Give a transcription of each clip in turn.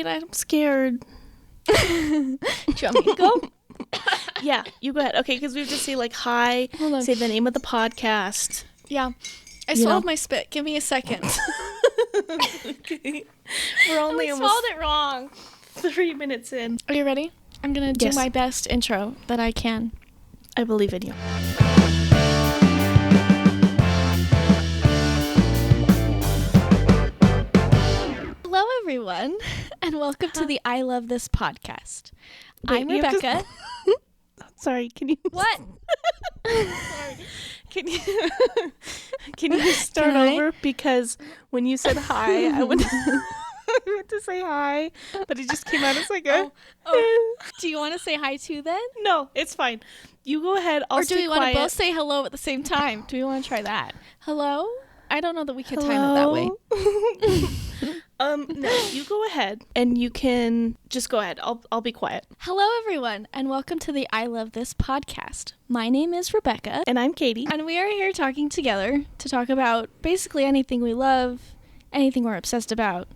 wait, I'm scared. Do you want me to go? Yeah, you go ahead. Okay, because we have to say, like, hi, Hold on. say the name of the podcast. Yeah. I You swallowed know? my spit. Give me a second. Okay. We're only I almost swallowed it wrong. 3 minutes in. Are you ready? I'm going to do Yes. my best intro that I can. I believe in you. Hello, everyone, and welcome to the I Love This podcast. Wait, I'm you have to- Rebecca. Sorry, can you... What? Sorry. Can you start Can I? over? Because when you said hi, I went to say hi, but it just came out as like a... Do you want to say hi too then? No, it's fine. You go ahead. I'll Or do stay we want to quiet. both say hello at the same time? Do we want to try that? Hello? I don't know that we can time it that way. No, you go ahead and you can just go ahead. I'll be quiet. Hello, everyone, and welcome to the I Love This podcast. My name is Rebecca, And I'm Katie. and we are here talking together to talk about basically anything we love, anything we're obsessed about,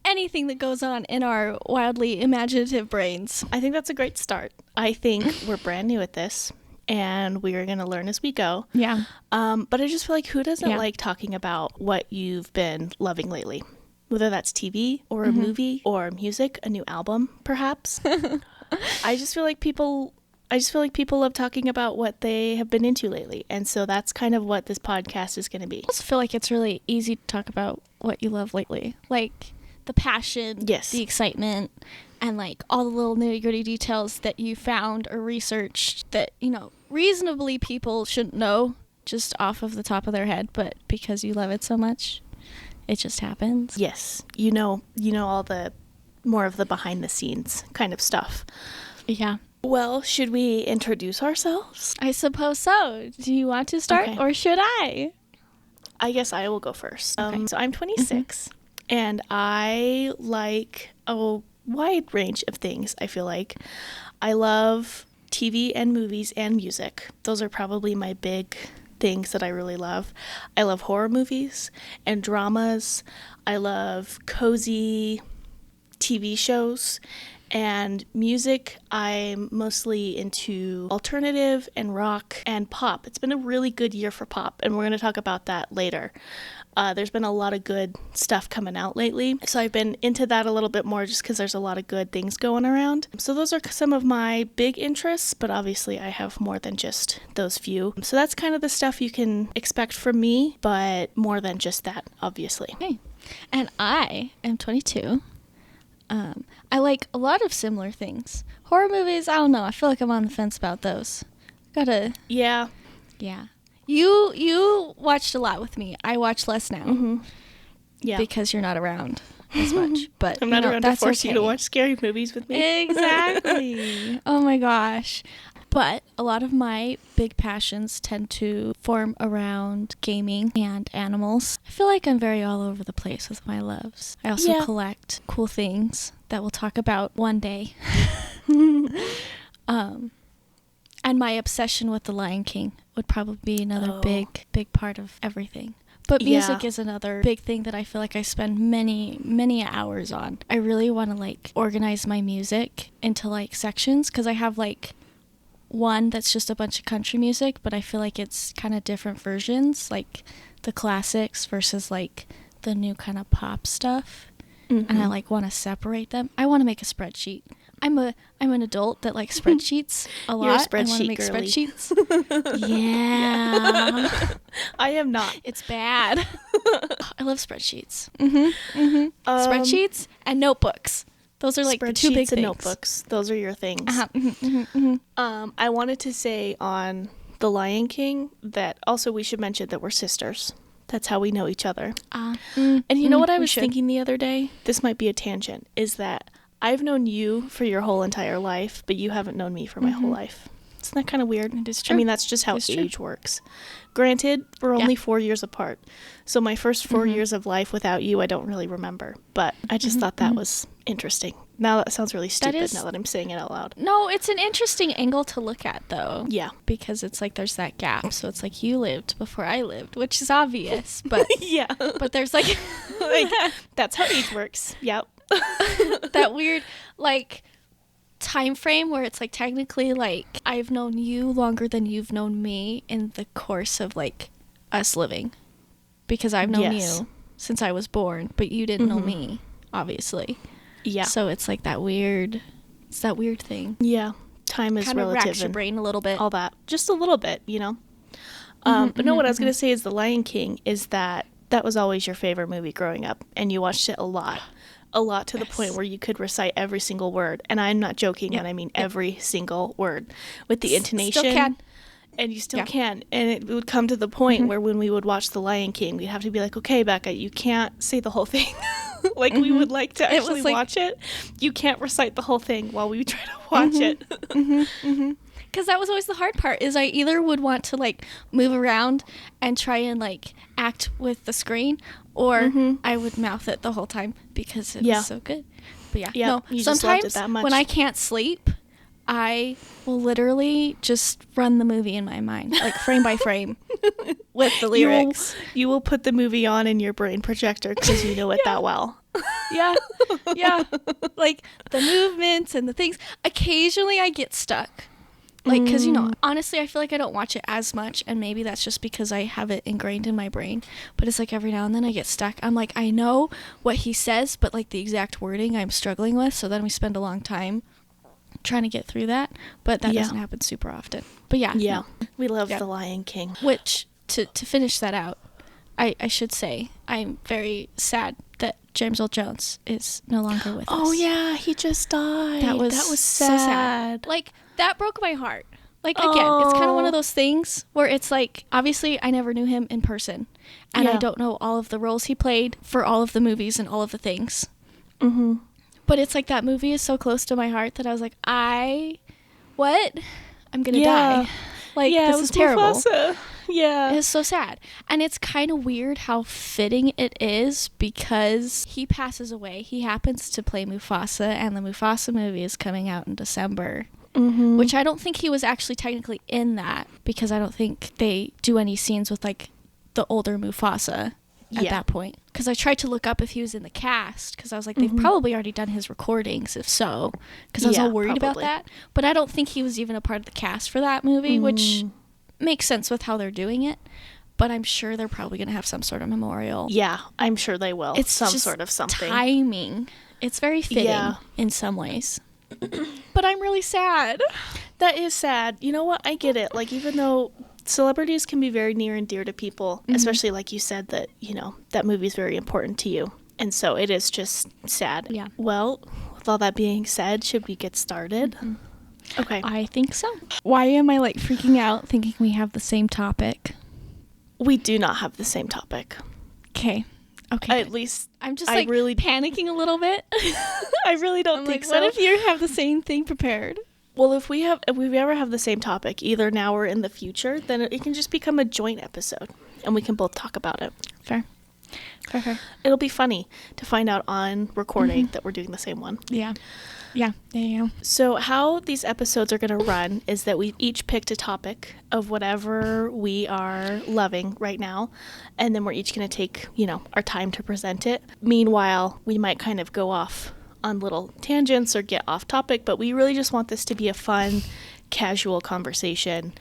anything that goes on in our wildly imaginative brains. I think that's a great start. I think we're brand new at this and we are going to learn as we go. Yeah. But I just feel like who doesn't Yeah. like talking about what you've been loving lately? Whether that's TV or a movie or music, a new album, perhaps. I just feel like people love talking about what they have been into lately. And so that's kind of what this podcast is going to be. I also feel like it's really easy to talk about what you love lately. Like the passion, Yes. the excitement, and like all the little nitty-gritty details that you found or researched that, reasonably people shouldn't know just off of the top of their head, but because you love it so much, it just happens. Yes. You know all the more of the behind the scenes kind of stuff. Yeah. Well, should we introduce ourselves? I suppose so. Do you want to start Okay. or should I? I guess I will go first. Okay. So I'm 26 and I like a wide range of things, I feel like. I love TV and movies and music. Those are probably my big things that I really love. I love horror movies and dramas. I love cozy TV shows. And music, I'm mostly into alternative and rock and pop. It's been a really good year for pop, and we're going to talk about that later. There's been a lot of good stuff coming out lately, so I've been into that a little bit more just because there's a lot of good things going around. So those are some of my big interests, but obviously I have more than just those few. So that's kind of the stuff you can expect from me, but more than just that, obviously. Okay. And I am 22. I like a lot of similar things. Horror movies, I don't know. I feel like I'm on the fence about those. Yeah. Yeah. You watched a lot with me. I watch less now Yeah. because you're not around as much. But I'm not around to that's force you okay. to watch scary movies with me. Exactly. Oh my gosh. But a lot of my big passions tend to form around gaming and animals. I feel like I'm very all over the place with my loves. I also collect cool things that we'll talk about one day. And my obsession with The Lion King would probably be another big part of everything. But music is another big thing that I feel like I spend many hours on. I really want to organize my music into sections because I have one that's just a bunch of country music, but I feel like it's kind of different versions, like the classics versus the new kind of pop stuff. And I want to separate them. I want to make a spreadsheet. I'm an adult that likes spreadsheets a lot. You're a spreadsheet I want to make girly. spreadsheets. Yeah. I am not. It's bad. I love spreadsheets. Spreadsheets and notebooks. Those are the two big spreadsheets and things. notebooks. Those are your things. Uh-huh. I wanted to say on The Lion King that also we should mention that we're sisters. That's how we know each other. And you know what I was thinking the other day? This might be a tangent. Is that I've known you for your whole entire life, but you haven't known me for my whole life. Isn't that kind of weird? It is true. I mean, that's just how age works. Granted, we're only 4 years apart. So my first 4 years of life without you, I don't really remember. But I just thought that was interesting. Now that sounds really stupid now that I'm saying it out loud. No, it's an interesting angle to look at, though. Yeah. Because it's there's that gap. So it's you lived before I lived, which is obvious. But Yeah. but there's That's how age works. Yep. that weird, like, time frame where it's like technically like I've known you longer than you've known me in the course of like us living, because I've known you since I was born, but you didn't know me, obviously. Yeah. So it's like that weird, it's that weird thing. Yeah. Time is kind relative. Kind of racks your brain a little bit. All that. Just a little bit, you know? But no, what I was going to say is The Lion King is that was always your favorite movie growing up, and you watched it a lot to the point where you could recite every single word. And I'm not joking when I mean every single word with the intonation. Still can. And you still can. And it would come to the point where when we would watch The Lion King, we'd have to be like, okay, Becca, you can't say the whole thing. Like we would like to actually watch it. You can't recite the whole thing while we try to watch it. Because that was always the hard part, is I either would want to like move around and try and like act with the screen, or I would mouth it the whole time because it was so good. But no, sometimes when I can't sleep, I will literally just run the movie in my mind, like frame by frame with the lyrics. You will put the movie on in your brain projector because you know it that well. Yeah. Like the movements and the things. Occasionally I get stuck. Like, because, you know, honestly, I feel like I don't watch it as much, and maybe that's just because I have it ingrained in my brain, but it's like every now and then I get stuck. I'm like, I know what he says, but like the exact wording I'm struggling with, so then we spend a long time trying to get through that, but that doesn't happen super often. But we love The Lion King. Which, to finish that out, I should say, I'm very sad that James Earl Jones is no longer with us. Oh yeah, he just died. That was so sad. Like, that broke my heart. Like, again, it's kind of one of those things where it's like, obviously I never knew him in person, and I don't know all of the roles he played for all of the movies and all of the things. But it's like that movie is so close to my heart that I was like, I'm gonna die. Like, this is terrible. Mufasa. Yeah. It's so sad. And it's kind of weird how fitting it is, because he passes away. He happens to play Mufasa, and the Mufasa movie is coming out in December. Which I don't think he was actually technically in that, because I don't think they do any scenes with like the older Mufasa at that point. Because I tried to look up if he was in the cast, because I was like, they've probably already done his recordings, if so, because I was all worried about that. But I don't think he was even a part of the cast for that movie, which makes sense with how they're doing it. But I'm sure they're probably going to have some sort of memorial. Yeah, I'm sure they will. It's some just sort of something. Timing. It's very fitting in some ways. But I'm really sad. That is sad. You know what? I get it. Like, even though celebrities can be very near and dear to people, especially like you said that, you know, that movie is very important to you. And so it is just sad. Yeah. Well, with all that being said, should we get started? Okay. I think so. Why am I like freaking out thinking we have the same topic? We do not have the same topipe. Okay. At least I'm just like really panicking a little bit. I really don't think like, so. What if you have the same thing prepared? Well, if we ever have the same topic, either now or in the future, then it can just become a joint episode, and we can both talk about it. Fair. It'll be funny to find out on recording that we're doing the same one. Yeah. So how these episodes are going to run is that we each picked a topic of whatever we are loving right now, and then we're each going to take, you know, our time to present it. Meanwhile, we might kind of go off on little tangents or get off topic, but we really just want this to be a fun, casual conversation.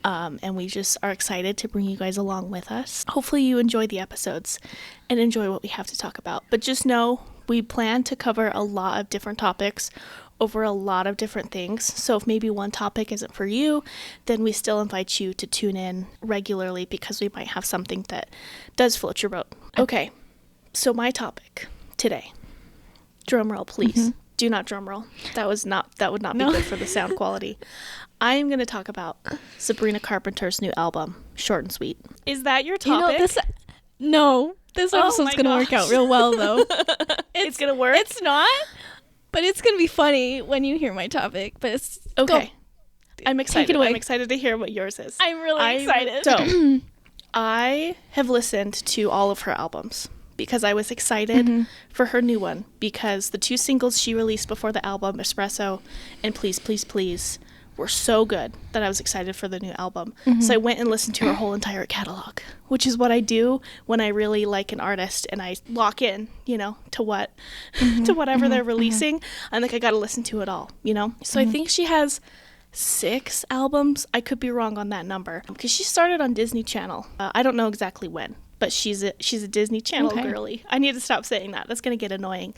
And we just are excited to bring you guys along with us. Hopefully you enjoy the episodes and enjoy what we have to talk about. But just know we plan to cover a lot of different topics over a lot of different things. So if maybe one topic isn't for you, then we still invite you to tune in regularly, because we might have something that does float your boat. Okay, so my topic today. Drum roll, please. Do not drum roll. That would not be good for the sound quality. I am going to talk about Sabrina Carpenter's new album, Short and Sweet. Is that your topic? You know, this episode's going to work out real well, though. It's going to work? It's not, but it's going to be funny when you hear my topic. But it's okay. I'm excited. Take it away. I'm excited to hear what yours is. I'm really excited. So, I have listened to all of her albums, because I was excited for her new one, because the two singles she released before the album, Espresso and Please, Please, Please, were so good that I was excited for the new album. So I went and listened to her whole entire catalog, which is what I do when I really like an artist and I lock in, to what to whatever they're releasing. I'm like, I got to listen to it all, So I think she has 6 albums. I could be wrong on that number because she started on Disney Channel. I don't know exactly when, but she's a Disney Channel girly. I need to stop saying that. That's going to get annoying.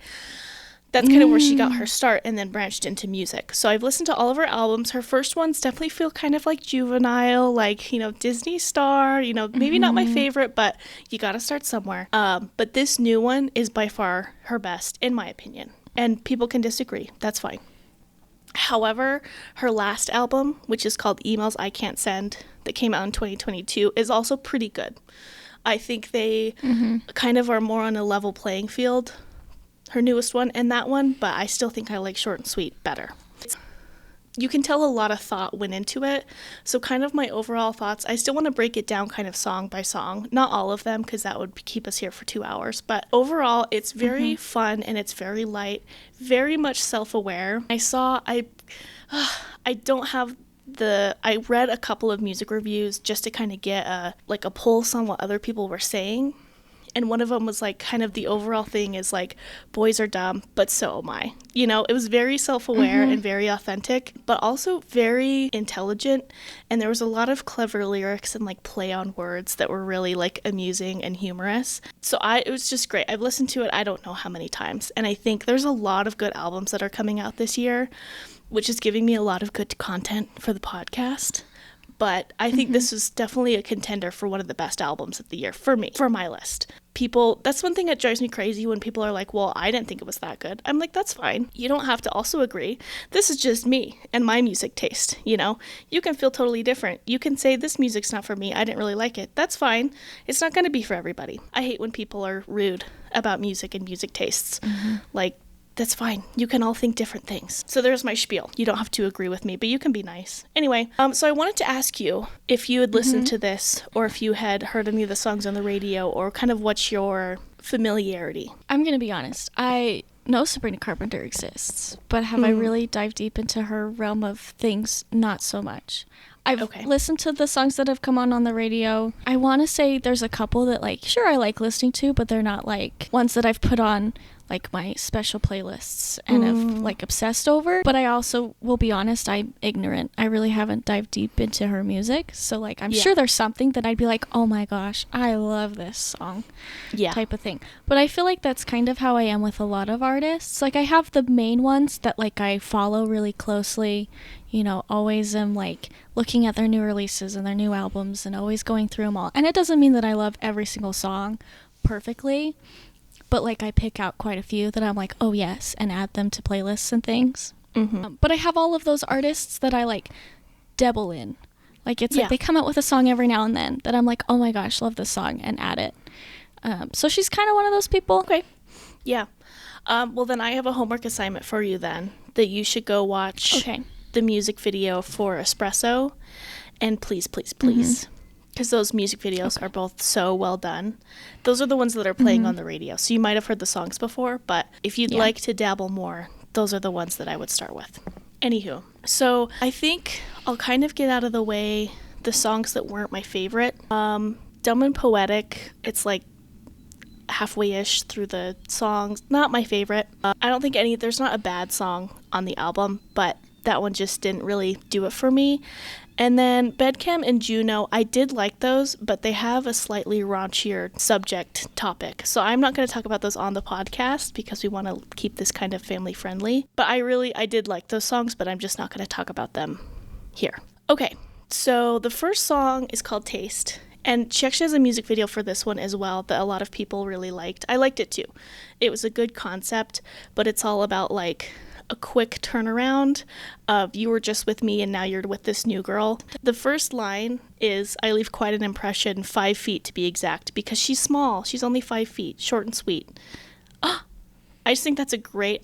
That's kind of where she got her start and then branched into music. So I've listened to all of her albums. Her first ones definitely feel kind of like juvenile, like, Disney star, maybe not my favorite, but you got to start somewhere. But this new one is by far her best, in my opinion. And people can disagree. That's fine. However, her last album, which is called Emails I Can't Send, that came out in 2022, is also pretty good. I think they kind of are more on a level playing field, her newest one and that one, but I still think I like Short and Sweet better. You can tell a lot of thought went into it, so kind of my overall thoughts, I still want to break it down kind of song by song, not all of them because that would keep us here for 2 hours, but overall it's very fun and it's very light, very much self-aware. I read a couple of music reviews just to kind of get a pulse on what other people were saying. And one of them was like, kind of the overall thing is like, boys are dumb, but so am I. It was very self-aware and very authentic, but also very intelligent. And there was a lot of clever lyrics and like play on words that were really like amusing and humorous. So it was just great. I've listened to it, I don't know how many times. And I think there's a lot of good albums that are coming out this year, which is giving me a lot of good content for the podcast. But I think this is definitely a contender for one of the best albums of the year for me, for my list. That's one thing that drives me crazy when people are like, well, I didn't think it was that good. I'm like, that's fine. You don't have to also agree. This is just me and my music taste, You can feel totally different. You can say this music's not for me. I didn't really like it. That's fine. It's not going to be for everybody. I hate when people are rude about music and music tastes. Like, that's fine. You can all think different things. So there's my spiel. You don't have to agree with me, but you can be nice. Anyway, so I wanted to ask you if you had listened to this or if you had heard any of the songs on the radio or kind of what's your familiarity. I'm going to be honest. I know Sabrina Carpenter exists, but have I really dived deep into her realm of things? Not so much. I've listened to the songs that have come on the radio. I want to say there's a couple that sure, I like listening to, but they're not like ones that I've put on my special playlists and have obsessed over. But I also will be honest, I'm ignorant. I really haven't dived deep into her music. So I'm sure there's something that I'd be like, oh my gosh, I love this song type of thing. But I feel like that's kind of how I am with a lot of artists. I have the main ones that I follow really closely, always am looking at their new releases and their new albums and always going through them all. And it doesn't mean that I love every single song perfectly, but I pick out quite a few that I'm like, oh yes, and add them to playlists and things. But I have all of those artists that I dabble in. They come out with a song every now and then that I'm like, oh my gosh, love this song, and add it. So she's kind of one of those people. Okay. Yeah. Well, then I have a homework assignment for you then, that you should go watch the music video for Espresso, and please, because those music videos are both so well done. Those are the ones that are playing on the radio, so you might have heard the songs before, but if you'd like to dabble more, those are the ones that I would start with. Anywho, so I think I'll kind of get out of the way the songs that weren't my favorite. Dumb and Poetic, it's halfway-ish through the songs. Not my favorite. I don't think there's not a bad song on the album, but that one just didn't really do it for me. And then Bedcam and Juno, I did like those, but they have a slightly raunchier subject topic. So I'm not going to talk about those on the podcast because we want to keep this kind of family friendly. But I did like those songs, but I'm just not going to talk about them here. Okay, so the first song is called Taste. And she actually has a music video for this one as well that a lot of people really liked. I liked it too. It was a good concept, but it's all about a quick turnaround of you were just with me and now you're with this new girl. The first line is, I leave quite an impression, 5 feet to be exact, because she's small. She's only 5 feet, short and sweet. I just think that's a great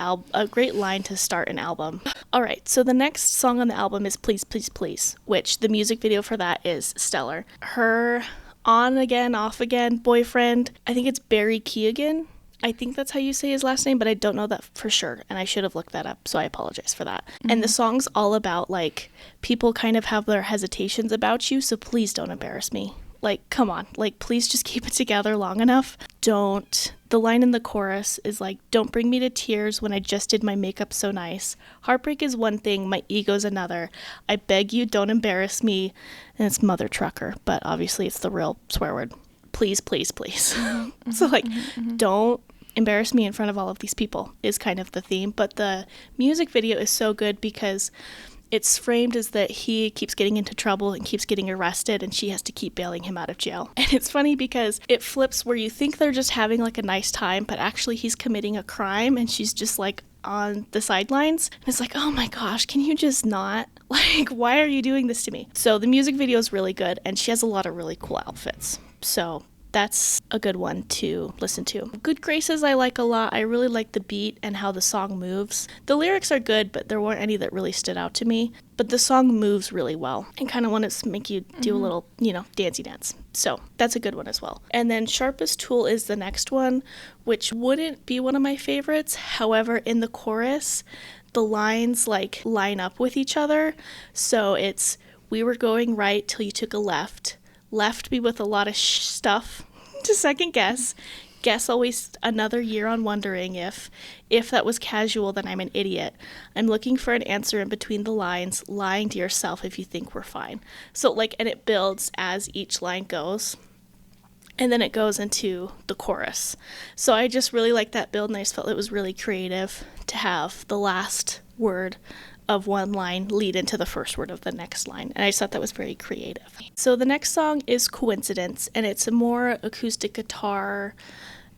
line to start an album. All right, so the next song on the album is Please, Please, Please, which the music video for that is stellar. Her on again, off again boyfriend, I think it's Barry Keoghan. I think that's how you say his last name, but I don't know that for sure, and I should have looked that up, so I apologize for that. And the song's all about, like, people kind of have their hesitations about you, so please don't embarrass me. Like, come on. Like, please just keep it together long enough. The line in the chorus is like, don't bring me to tears when I just did my makeup so nice. Heartbreak is one thing, my ego's another. I beg you, don't embarrass me. And it's mother trucker, but obviously it's the real swear word. Please, please, please. So, like, don't embarrass me in front of all of these people is kind of the theme. But the music video is so good because it's framed as that he keeps getting into trouble and keeps getting arrested, and she has to keep bailing him out of jail. And it's funny because it flips where you think they're just having like a nice time, but actually he's committing a crime and she's just like on the sidelines. And it's like, oh my gosh, can you just not? Like, why are you doing this to me? So the music video is really good, and she has a lot of really cool outfits. So that's a good one to listen to. Good Graces I like a lot. I really like the beat and how the song moves. The lyrics are good, but there weren't any that really stood out to me. But the song moves really well and kind of want to make you do a little, dancey dance. So that's a good one as well. And then Sharpest Tool is the next one, which wouldn't be one of my favorites. However, in the chorus, the lines like line up with each other. So it's, we were going right till you took a left. Left me with a lot of stuff to second guess. Guess always another year on wondering if that was casual, then I'm an idiot. I'm looking for an answer in between the lines, lying to yourself if you think we're fine. So and it builds as each line goes. And then it goes into the chorus. So I just really like that build, and I just felt it was really creative to have the last word of one line lead into the first word of the next line. And I just thought that was very creative. So the next song is Coincidence, and it's a more acoustic guitar,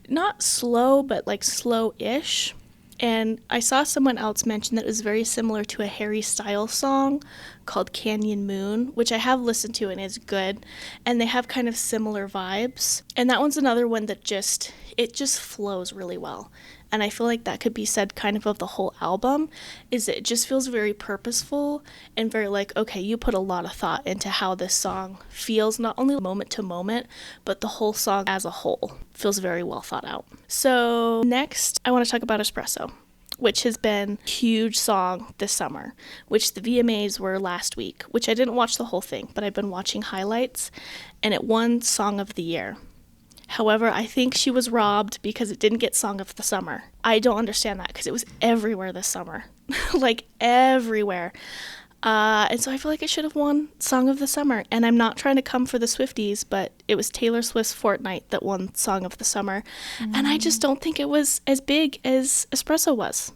not slow, but like slow-ish. And I saw someone else mention that it was very similar to a Harry Styles song called Canyon Moon, which I have listened to and is good. And they have kind of similar vibes. And that one's another one that just flows really well. And I feel like that could be said kind of the whole album, is it just feels very purposeful and very like, okay, you put a lot of thought into how this song feels, not only moment to moment, but the whole song as a whole feels very well thought out. So next, I want to talk about Espresso, which has been a huge song this summer, which the VMAs were last week, which I didn't watch the whole thing, but I've been watching highlights, and it won Song of the Year. However, I think she was robbed because it didn't get Song of the Summer. I don't understand that because it was everywhere this summer. Like, everywhere. And so I feel like it should have won Song of the Summer. And I'm not trying to come for the Swifties, but it was Taylor Swift's Fortnite that won Song of the Summer. And I just don't think it was as big as Espresso was.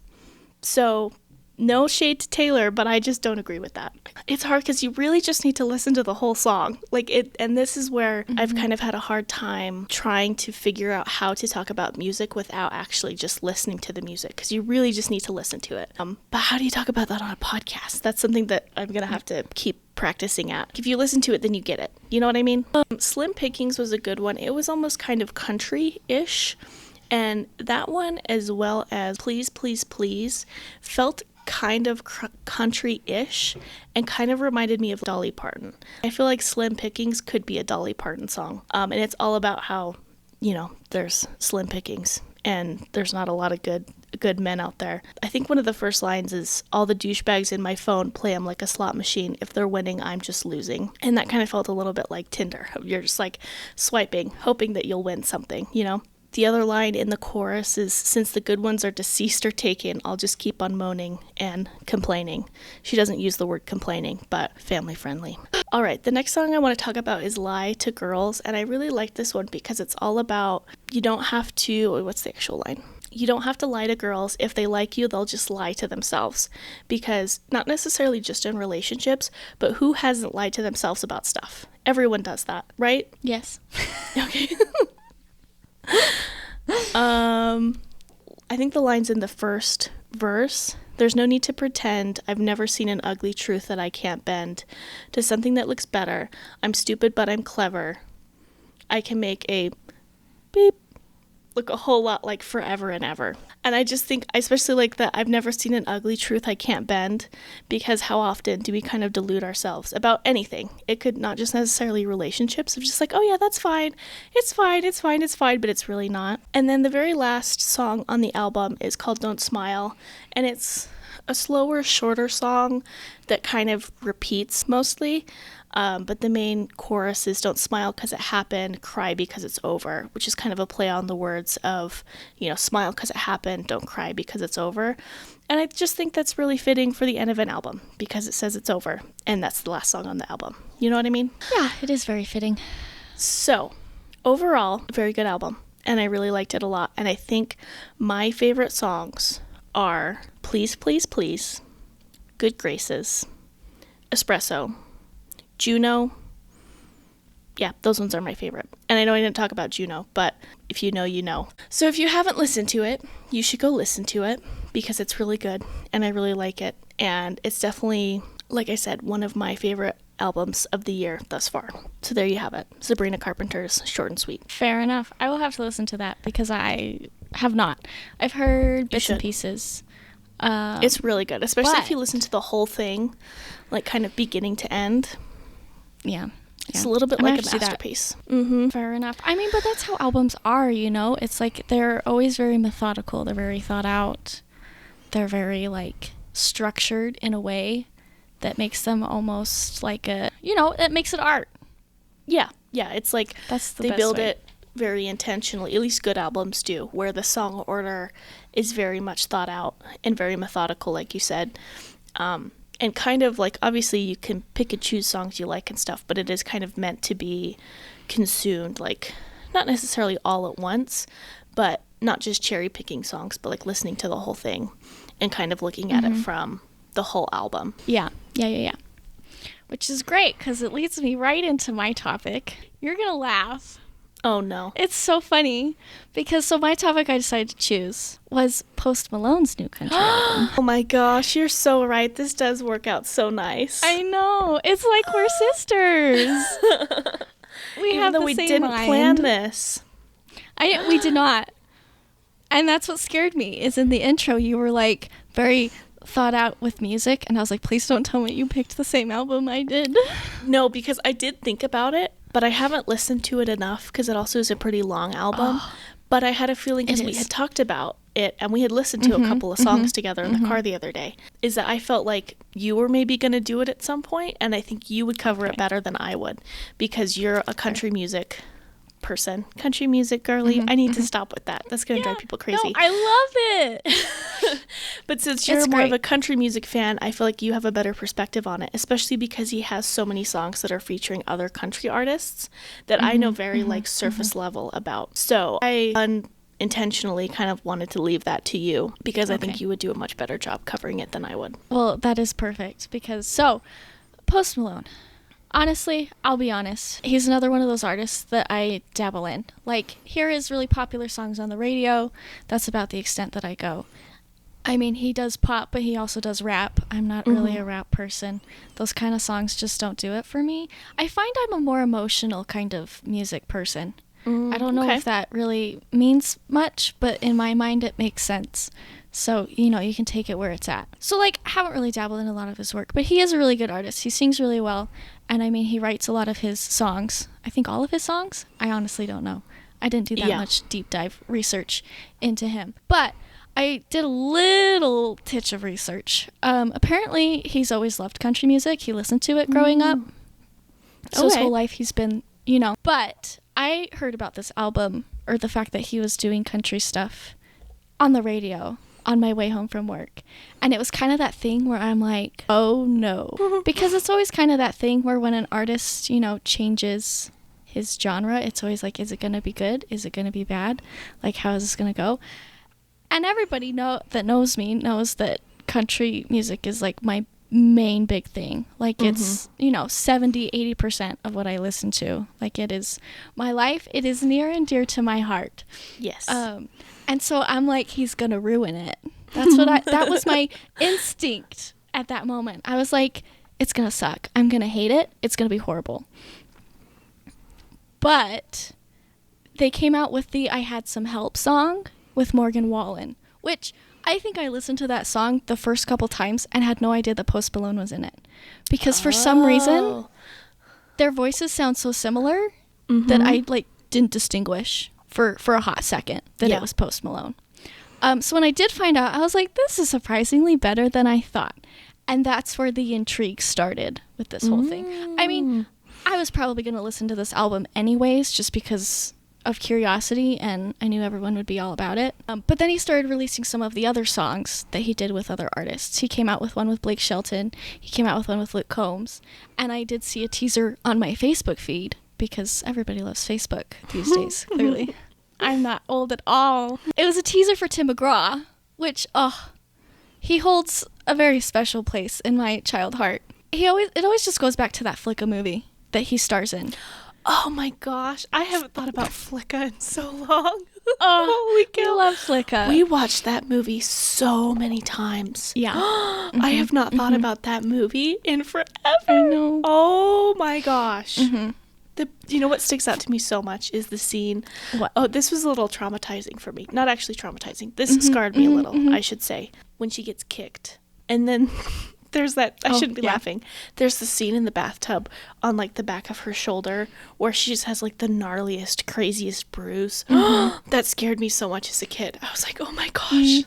So no shade to Taylor, but I just don't agree with that. It's hard because you really just need to listen to the whole song. And this is where I've kind of had a hard time trying to figure out how to talk about music without actually just listening to the music, because you really just need to listen to it. But how do you talk about that on a podcast? That's something that I'm going to have to keep practicing at. If you listen to it, then you get it. You know what I mean? Slim Pickings was a good one. It was almost kind of country-ish. And that one, as well as Please, Please, Please, felt kind of country-ish and kind of reminded me of Dolly Parton. I feel like Slim Pickings could be a Dolly Parton song. And it's all about how, there's slim pickings and there's not a lot of good men out there. I think one of the first lines is, all the douchebags in my phone play them like a slot machine. If they're winning, I'm just losing. And that kind of felt a little bit like Tinder. You're just like swiping, hoping that you'll win something, The other line in the chorus is, since the good ones are deceased or taken, I'll just keep on moaning and complaining. She doesn't use the word complaining, but family friendly. All right, the next song I want to talk about is Lie to Girls, and I really like this one because it's all about, you don't have to, what's the actual line? You don't have to lie to girls. If they like you, they'll just lie to themselves. Because not necessarily just in relationships, but who hasn't lied to themselves about stuff? Everyone does that, right? Yes. Okay. I think the line's in the first verse. There's no need to pretend. I've never seen an ugly truth that I can't bend to something that looks better. I'm stupid, but I'm clever. I can make a beep look a whole lot like Forever and Ever. And I just think I especially like that I've never seen an ugly truth I can't bend, because how often do we kind of delude ourselves about anything? It could not just necessarily relationships of just like, oh yeah, that's fine. It's fine, it's fine, it's fine, but it's really not. And then the very last song on the album is called Don't Smile, and it's a slower, shorter song that kind of repeats mostly. But the main chorus is don't smile because it happened, cry because it's over, which is kind of a play on the words of, smile because it happened, don't cry because it's over. And I just think that's really fitting for the end of an album because it says it's over, and that's the last song on the album. You know what I mean? Yeah, it is very fitting. So, overall, very good album, and I really liked it a lot. And I think my favorite songs are Please, Please, Please, Good Graces, Espresso, Juno. Yeah, those ones are my favorite. And I know I didn't talk about Juno, but if you know, you know. So if you haven't listened to it, you should go listen to it because it's really good and I really like it. And it's definitely, like I said, one of my favorite albums of the year thus far. So there you have it. Sabrina Carpenter's Short and Sweet. Fair enough. I will have to listen to that because I have not. I've heard bits and pieces. It's really good, especially if you listen to the whole thing, like kind of beginning to end. Yeah. It's a little bit like a masterpiece. Mm-hmm. Fair enough. I mean, but that's how albums are, It's like they're always very methodical. They're very thought out. They're very, structured in a way that makes them almost like it makes it art. Yeah. Yeah. It's like they build it very intentionally. At least good albums do, where the song order is very much thought out and very methodical, like you said. And kind of obviously you can pick and choose songs you like and stuff, but it is kind of meant to be consumed, not necessarily all at once, but not just cherry picking songs, but listening to the whole thing and kind of looking at it from the whole album. Yeah. Which is great because it leads me right into my topic. You're going to laugh. Oh, no. It's so funny because my topic I decided to choose was Post Malone's new country album. Oh my gosh, you're so right. This does work out so nice. I know. It's like we're sisters. We have the same mind. Even though we didn't plan this. We did not. And that's what scared me, is in the intro you were very thought out with music, and I was like, please don't tell me you picked the same album I did. No, because I did think about it, but I haven't listened to it enough because it also is a pretty long album. But I had a feeling because we had talked about it and we had listened to a couple of songs together in the car the other day, is that I felt like you were maybe going to do it at some point, and I think you would cover it better than I would because you're a country music person. Country music girly. I need to stop with that. That's going to drive people crazy. No, I love it. But since you're more of a country music fan, I feel like you have a better perspective on it, especially because he has so many songs that are featuring other country artists that I know very surface level about. So I unintentionally kind of wanted to leave that to you because I think you would do a much better job covering it than I would. Well, that is perfect because Post Malone. Honestly, I'll be honest. He's another one of those artists that I dabble in. Hear his really popular songs on the radio. That's about the extent that I go. I mean, he does pop, but he also does rap. I'm not really a rap person. Those kind of songs just don't do it for me. I find I'm a more emotional kind of music person. I don't know if that really means much, but in my mind it makes sense. So, you can take it where it's at. So, I haven't really dabbled in a lot of his work, but he is a really good artist. He sings really well, and I mean, he writes a lot of his songs. I think all of his songs? I honestly don't know. I didn't do that much deep dive research into him. But I did a little titch of research. Apparently, he's always loved country music. He listened to it growing up. So his whole life he's been, But I heard about this album, or the fact that he was doing country stuff on the radio on my way home from work. And it was kind of that thing where I'm like, oh no. Because it's always kind of that thing where when an artist, changes his genre, it's always like, is it going to be good? Is it going to be bad? How is this going to go? And everybody that knows me knows that country music is my main big thing. It's, 70-80% of what I listen to. It is my life. It is near and dear to my heart. Yes. And so I'm like, he's gonna ruin it. That's that was my instinct at that moment. I was like, it's gonna suck. I'm gonna hate it. It's gonna be horrible. But they came out with the I Had Some Help song with Morgan Wallen, which I think I listened to that song the first couple times and had no idea that Post Malone was in it. Because for some reason, their voices sound so similar that I like didn't distinguish for a hot second that it was Post Malone. So when I did find out, I was like, this is surprisingly better than I thought. And that's where the intrigue started with this whole thing. I mean, I was probably going to listen to this album anyways, just because of curiosity, and I knew everyone would be all about it. But then he started releasing some of the other songs that he did with other artists. He came out with one with Blake Shelton. He came out with one with Luke Combs. And I did see a teaser on my Facebook feed, because everybody loves Facebook these days, clearly. I'm not old at all. It was a teaser for Tim McGraw, which, he holds a very special place in my child heart. It always just goes back to that Flicka movie that he stars in. Oh my gosh, I haven't thought about Flicka in so long. Holy cow. We love Flicka. We watched that movie so many times. Yeah. I have not thought about that movie in forever. I know. Oh my gosh. You know what sticks out to me so much is the scene. What? Oh, this was a little traumatizing for me. Not actually traumatizing. This scarred me a little, I should say. When she gets kicked. And then there's that, I shouldn't be laughing. There's the scene in the bathtub on like the back of her shoulder where she just has like the gnarliest, craziest bruise. That scared me so much as a kid. I was like, oh my gosh,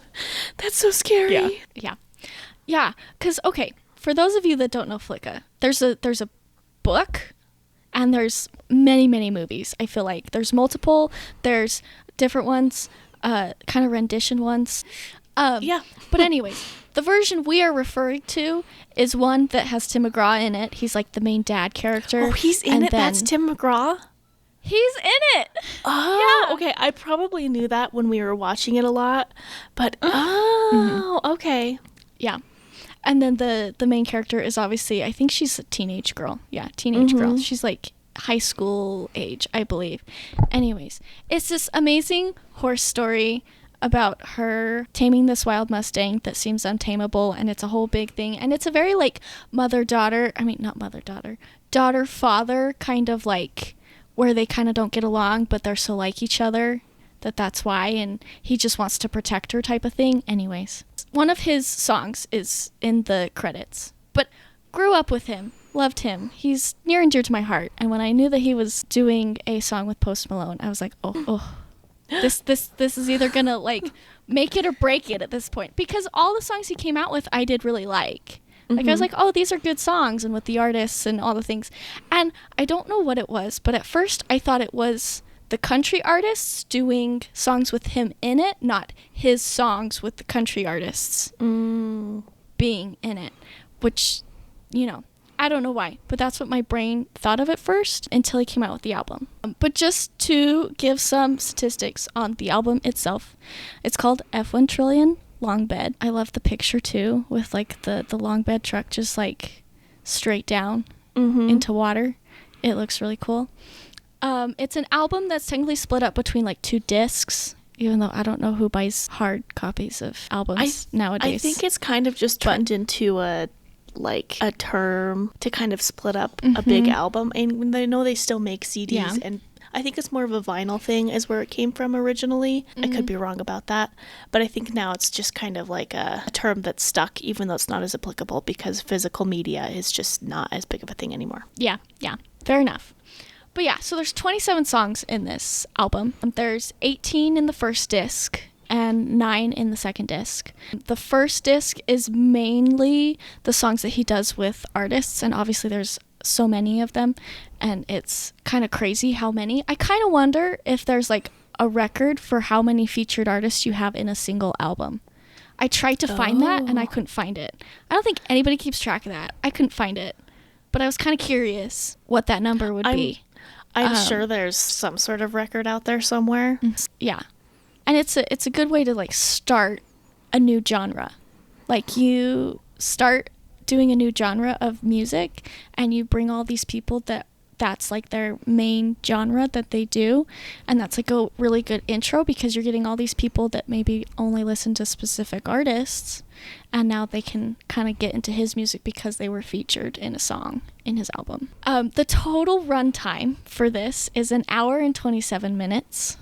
that's so scary. Yeah, because, okay, for those of you that don't know Flicka, there's a book. And there's many, many movies, I feel like. There's multiple. There's different ones, kind of rendition ones. But anyways, the version we are referring to is one that has Tim McGraw in it. He's like the main dad character. Oh, he's in it? That's Tim McGraw? He's in it! Oh, okay. I probably knew that when we were watching it a lot. But, okay. Yeah. And then the main character is obviously, I think she's a teenage girl. Yeah, teenage girl. She's like high school age, I believe. Anyways, it's this amazing horse story about her taming this wild Mustang that seems untamable, and it's a whole big thing. And it's a very like daughter-father kind of like where they kind of don't get along, but they're so like each other that's why, and he just wants to protect her type of thing. Anyways, one of his songs is in the credits, but grew up with him, loved him. He's near and dear to my heart. And when I knew that he was doing a song with Post Malone, I was like, this is either gonna like make it or break it at this point, because all the songs he came out with I did really like. Like I was like, oh, these are good songs, and with the artists and all the things. And I don't know what it was, but at first I thought it was the country artists doing songs with him in it, not his songs with the country artists being in it, which, I don't know why, but that's what my brain thought of at first until he came out with the album. But just to give some statistics on the album itself, it's called F-1 Trillion Longbed. I love the picture too, with like the Longbed truck just like straight down into water. It looks really cool. It's an album that's technically split up between like 2 discs, even though I don't know who buys hard copies of albums nowadays. I think it's kind of just turned into a term to kind of split up a big album. And I know they still make CDs, and I think it's more of a vinyl thing is where it came from originally. I could be wrong about that, but I think now it's just kind of like a term that's stuck, even though it's not as applicable because physical media is just not as big of a thing anymore. Yeah, fair enough. But yeah, so there's 27 songs in this album. There's 18 in the first disc and 9 in the second disc. The first disc is mainly the songs that he does with artists, and obviously there's so many of them, and it's kind of crazy how many. I kind of wonder if there's like a record for how many featured artists you have in a single album. I tried to find that, and I couldn't find it. I don't think anybody keeps track of that. I couldn't find it, but I was kind of curious what that number would be. I'm sure there's some sort of record out there somewhere. Yeah. And it's a good way to like start a new genre. Like you start doing a new genre of music and you bring all these people that that's like their main genre that they do, and that's like a really good intro because you're getting all these people that maybe only listen to specific artists, and now they can kind of get into his music because they were featured in a song in his album. The total runtime for this is 1 hour and 27 minutes.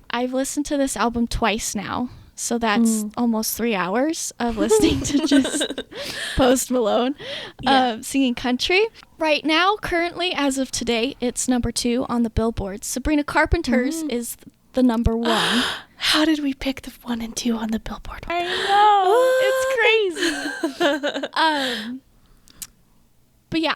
I've listened to this album twice now, so that's almost 3 hours of listening to just Post Malone singing country. Right now, currently, as of today, it's number 2 on the Billboard. Sabrina Carpenter's is the number 1. How did we pick the 1 and 2 on the Billboard? I know. It's crazy. But yeah,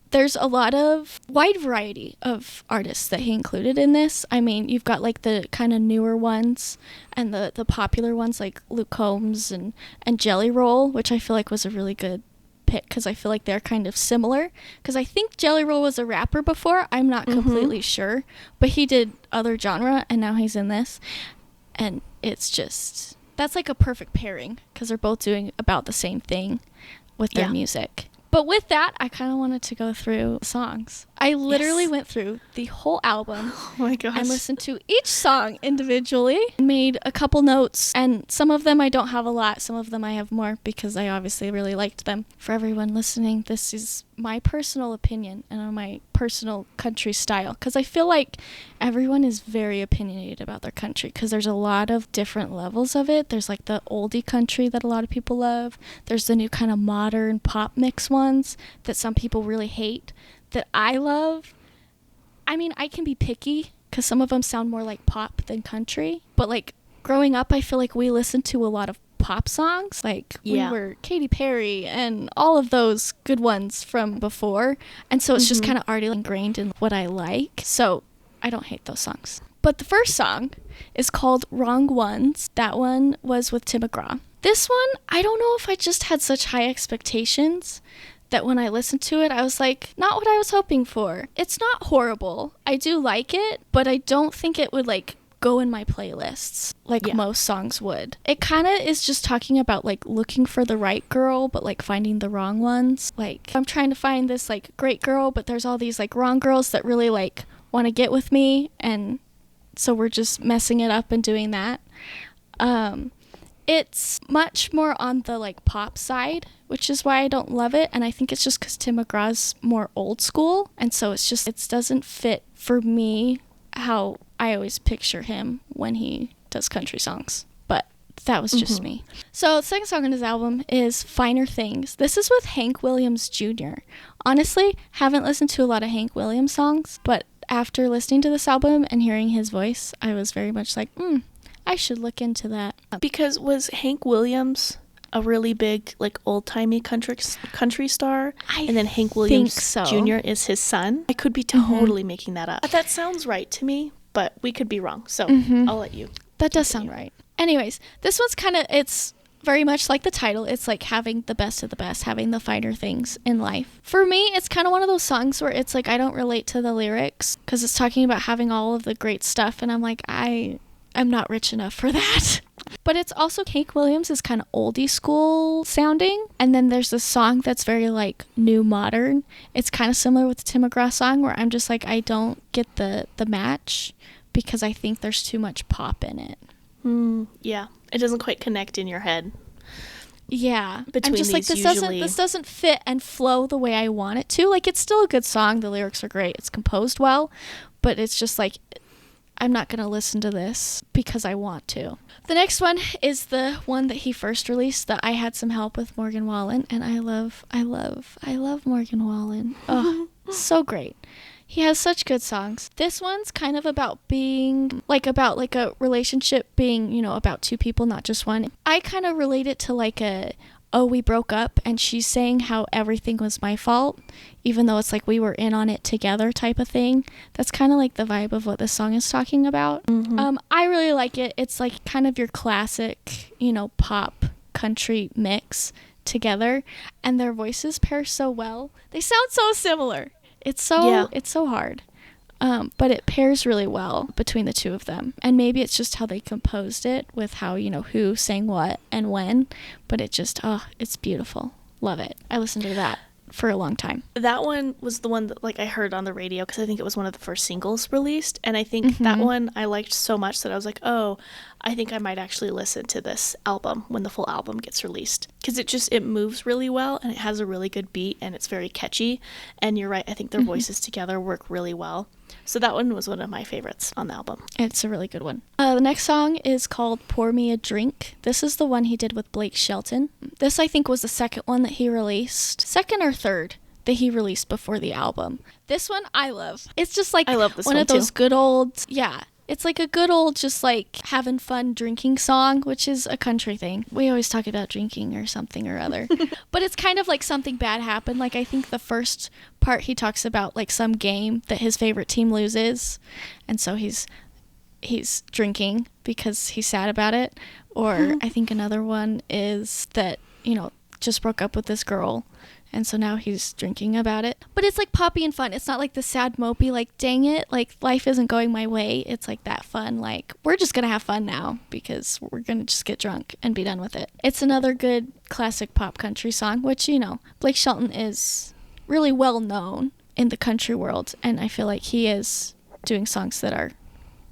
there's a lot of wide variety of artists that he included in this. I mean, you've got like the kind of newer ones and the popular ones like Luke Combs and Jelly Roll, which I feel like was a really good pick because I feel like they're kind of similar. Because I think Jelly Roll was a rapper before. I'm not completely sure. But he did other genre and now he's in this. And it's just, that's like a perfect pairing because they're both doing about the same thing with their music. But with that, I kind of wanted to go through songs. I literally went through the whole album. Oh my gosh. And listened to each song individually. Made a couple notes. And some of them I don't have a lot. Some of them I have more because I obviously really liked them. For everyone listening, this is my personal opinion and my personal country style. Because I feel like everyone is very opinionated about their country. Because there's a lot of different levels of it. There's like the oldie country that a lot of people love. There's the new kind of modern pop mix ones that some people really hate. That I love. I mean, I can be picky because some of them sound more like pop than country. But like growing up, I feel like we listened to a lot of pop songs. Like we were Katy Perry and all of those good ones from before. And so it's just kind of already ingrained in what I like. So I don't hate those songs. But the first song is called Wrong Ones. That one was with Tim McGraw. This one, I don't know if I just had such high expectations that when I listened to it, I was like, not what I was hoping for. It's not horrible. I do like it, but I don't think it would like go in my playlists like most songs would. It kind of is just talking about like looking for the right girl, but like finding the wrong ones. Like I'm trying to find this like great girl, but there's all these like wrong girls that really like want to get with me. And so we're just messing it up and doing that. It's much more on the like pop side, which is why I don't love it. And I think it's just because Tim McGraw's more old school. And so it's just, it doesn't fit for me how I always picture him when he does country songs. But that was just me. So the second song on his album is Finer Things. This is with Hank Williams Jr. Honestly, haven't listened to a lot of Hank Williams songs, but after listening to this album and hearing his voice, I was very much like, I should look into that. Because was Hank Williams a really big, like, old-timey country star? And then Hank Williams Jr. is his son? I could be totally making that up. That sounds right to me, but we could be wrong. So I'll let you. That does sound right. Anyways, this one's kind of, it's very much like the title. It's like having the best of the best, having the finer things in life. For me, it's kind of one of those songs where it's like I don't relate to the lyrics because it's talking about having all of the great stuff. And I'm like, I'm not rich enough for that. But it's also Hank Williams is kind of oldie school sounding. And then there's this song that's very like new modern. It's kind of similar with the Tim McGraw song where I'm just like, I don't get the match because I think there's too much pop in it. Yeah. It doesn't quite connect in your head. Yeah. Between I'm just like, this doesn't fit and flow the way I want it to. Like, it's still a good song. The lyrics are great. It's composed well. But it's just like, I'm not going to listen to this because I want to. The next one is the one that he first released, that I Had Some Help with Morgan Wallen. And I love Morgan Wallen. Oh, so great. He has such good songs. This one's kind of about being, like a relationship being, you know, about two people, not just one. I kind of relate it to like we broke up and she's saying how everything was my fault, even though it's like we were in on it together type of thing. That's kind of like the vibe of what this song is talking about. I really like it. It's like kind of your classic, you know, pop country mix together, and their voices pair so well. They sound so similar. It's so hard. But it pairs really well between the two of them. And maybe it's just how they composed it with how, you know, who sang what and when. But it just, it's beautiful. Love it. I listen to that for a long time. That one was the one that like I heard on the radio because I think it was one of the first singles released, and I think that one I liked so much that I was like, oh, I think I might actually listen to this album when the full album gets released, because it moves really well and it has a really good beat and it's very catchy, and you're right, I think their voices together work really well. So that one was one of my favorites on the album. It's a really good one. The next song is called Pour Me a Drink. This is the one he did with Blake Shelton. This, I think, was the second one that he released. Second or third that he released before the album. This one I love. It's just like I love this one of those too. good old, it's like a good old just like having fun drinking song, which is a country thing. We always talk about drinking or something or other. But it's kind of like something bad happened. Like I think the first part he talks about like some game that his favorite team loses, and so he's drinking because he's sad about it. Or I think another one is that, just broke up with this girl, and so now he's drinking about it. But it's like poppy and fun. It's not like the sad mopey, like, dang it, like life isn't going my way. It's like that fun, like, we're just gonna have fun now because we're gonna just get drunk and be done with it. It's another good classic pop country song, which, Blake Shelton is really well known in the country world, and I feel like he is doing songs that are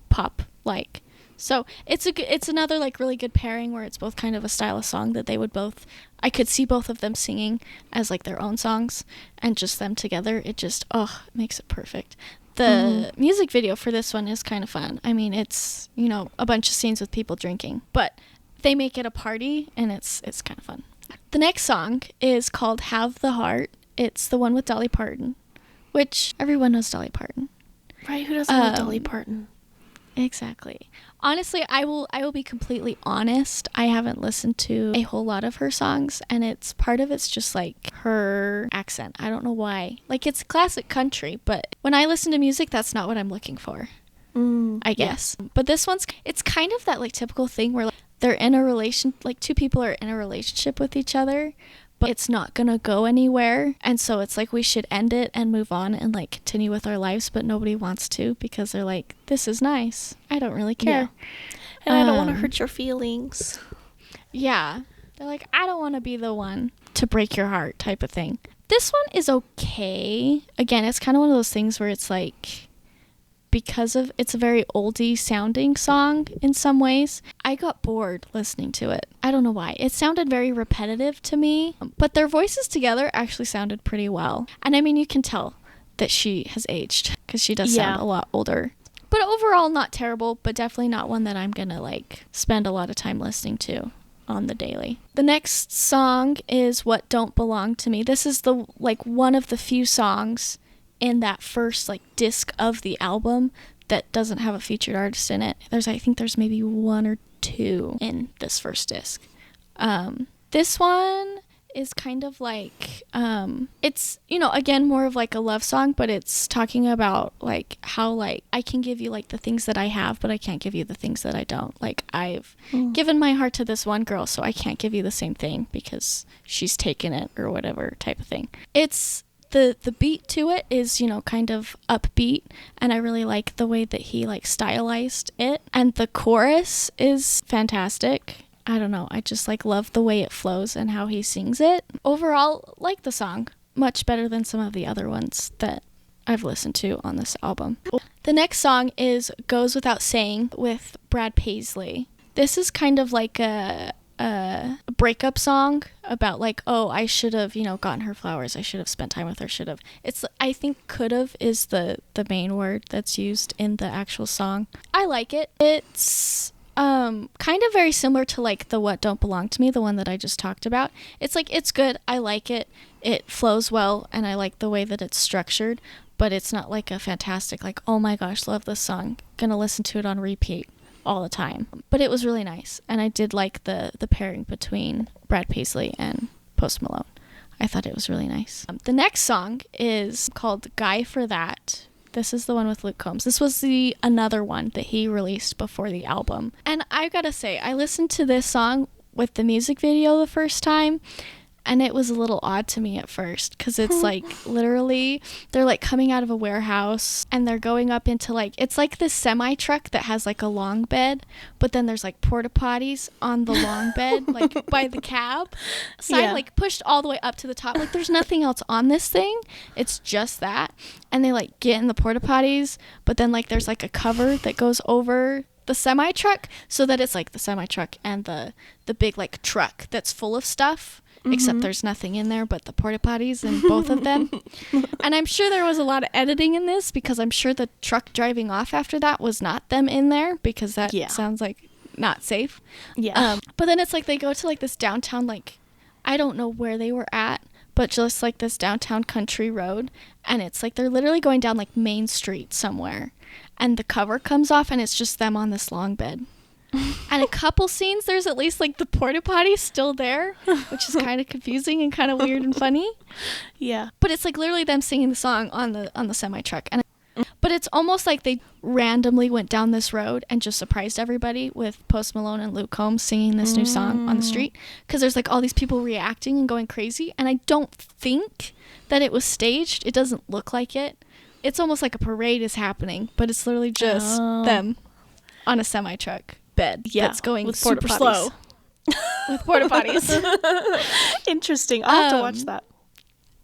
pop like. So it's another like really good pairing where it's both kind of a style of song that they would both, I could see both of them singing as like their own songs, and just them together, it just, makes it perfect. The music video for this one is kind of fun. I mean, it's, a bunch of scenes with people drinking, but they make it a party, and it's kind of fun. The next song is called Have the Heart. It's the one with Dolly Parton, which everyone knows Dolly Parton. Right, who doesn't know Dolly Parton? Exactly. Honestly, I will be completely honest. I haven't listened to a whole lot of her songs, and it's just like her accent. I don't know why. Like, it's classic country, but when I listen to music, that's not what I'm looking for. I guess. Yeah. But this it's kind of that like typical thing where like, they're in a like two people are in a relationship with each other, but it's not gonna go anywhere, and so it's like we should end it and move on and like continue with our lives, but nobody wants to because they're like, this is nice, I don't really care, and I don't want to hurt your feelings. They're like, I don't want to be the one to break your heart type of thing. This one is okay. Again, it's kind of one of those things where it's like, because of it's a very oldie sounding song in some ways, I got bored listening to it. I don't know why. It sounded very repetitive to me, but their voices together actually sounded pretty well. And I mean, you can tell that she has aged because she does sound a lot older. But overall, not terrible, but definitely not one that I'm gonna like spend a lot of time listening to on the daily. The next song is What Don't Belong to Me. This is the like one of the few songs in that first like disc of the album that doesn't have a featured artist in it. I think there's maybe one or two in this first disc. This one is kind of like it's again more of like a love song, but it's talking about like how like I can give you like the things that I have, but I can't give you the things that I don't. Like I've given my heart to this one girl, so I can't give you the same thing because she's taken it or whatever type of thing. It's the beat to it is, kind of upbeat, and I really like the way that he like stylized it, and the chorus is fantastic. I don't know, I just like love the way it flows and how he sings it. Overall, like the song much better than some of the other ones that I've listened to on this album. The next song is Goes Without Saying with Brad Paisley. This is kind of like a breakup song about like, oh, I should have, gotten her flowers. I should have spent time with her. I think could have is the main word that's used in the actual song. I like it. It's kind of very similar to like the What Don't Belong to Me, the one that I just talked about. It's like, it's good. I like it. It flows well, and I like the way that it's structured, but it's not like a fantastic, like, oh my gosh, love this song, gonna listen to it on repeat all the time. But it was really nice, and I did like the pairing between Brad Paisley and Post Malone. I thought it was really nice. The next song is called Guy for That. This is the one with Luke Combs. This was another one that he released before the album. And I gotta say, I listened to this song with the music video the first time, And it was a little odd to me at first because it's like literally they're like coming out of a warehouse and they're going up into like, it's like this semi truck that has like a long bed, but then there's like porta potties on the long bed, like by the cab side, like pushed all the way up to the top. Like there's nothing else on this thing. It's just that. And they like get in the porta potties, but then like there's like a cover that goes over the semi truck so that it's like the semi truck and the big like truck that's full of stuff. Except there's nothing in there but the porta potties in both of them. And I'm sure there was a lot of editing in this because I'm sure the truck driving off after that was not them in there because that sounds like not safe. Yeah. But then it's like they go to like this downtown, like I don't know where they were at, but just like this downtown country road. And it's like they're literally going down like Main Street somewhere. And the cover comes off and it's just them on this long bed. And a couple scenes there's at least like the porta potty still there, which is kind of confusing and kind of weird and funny. Yeah, but it's like literally them singing the song on the semi truck. And but it's almost like they randomly went down this road and just surprised everybody with Post Malone and Luke Combs singing this new song on the street, because there's like all these people reacting and going crazy. And I don't think that it was staged. It doesn't look like it. It's almost like a parade is happening, but it's literally just them on a semi truck bed that's going with super slow with porta potties. Interesting. I'll have to watch that.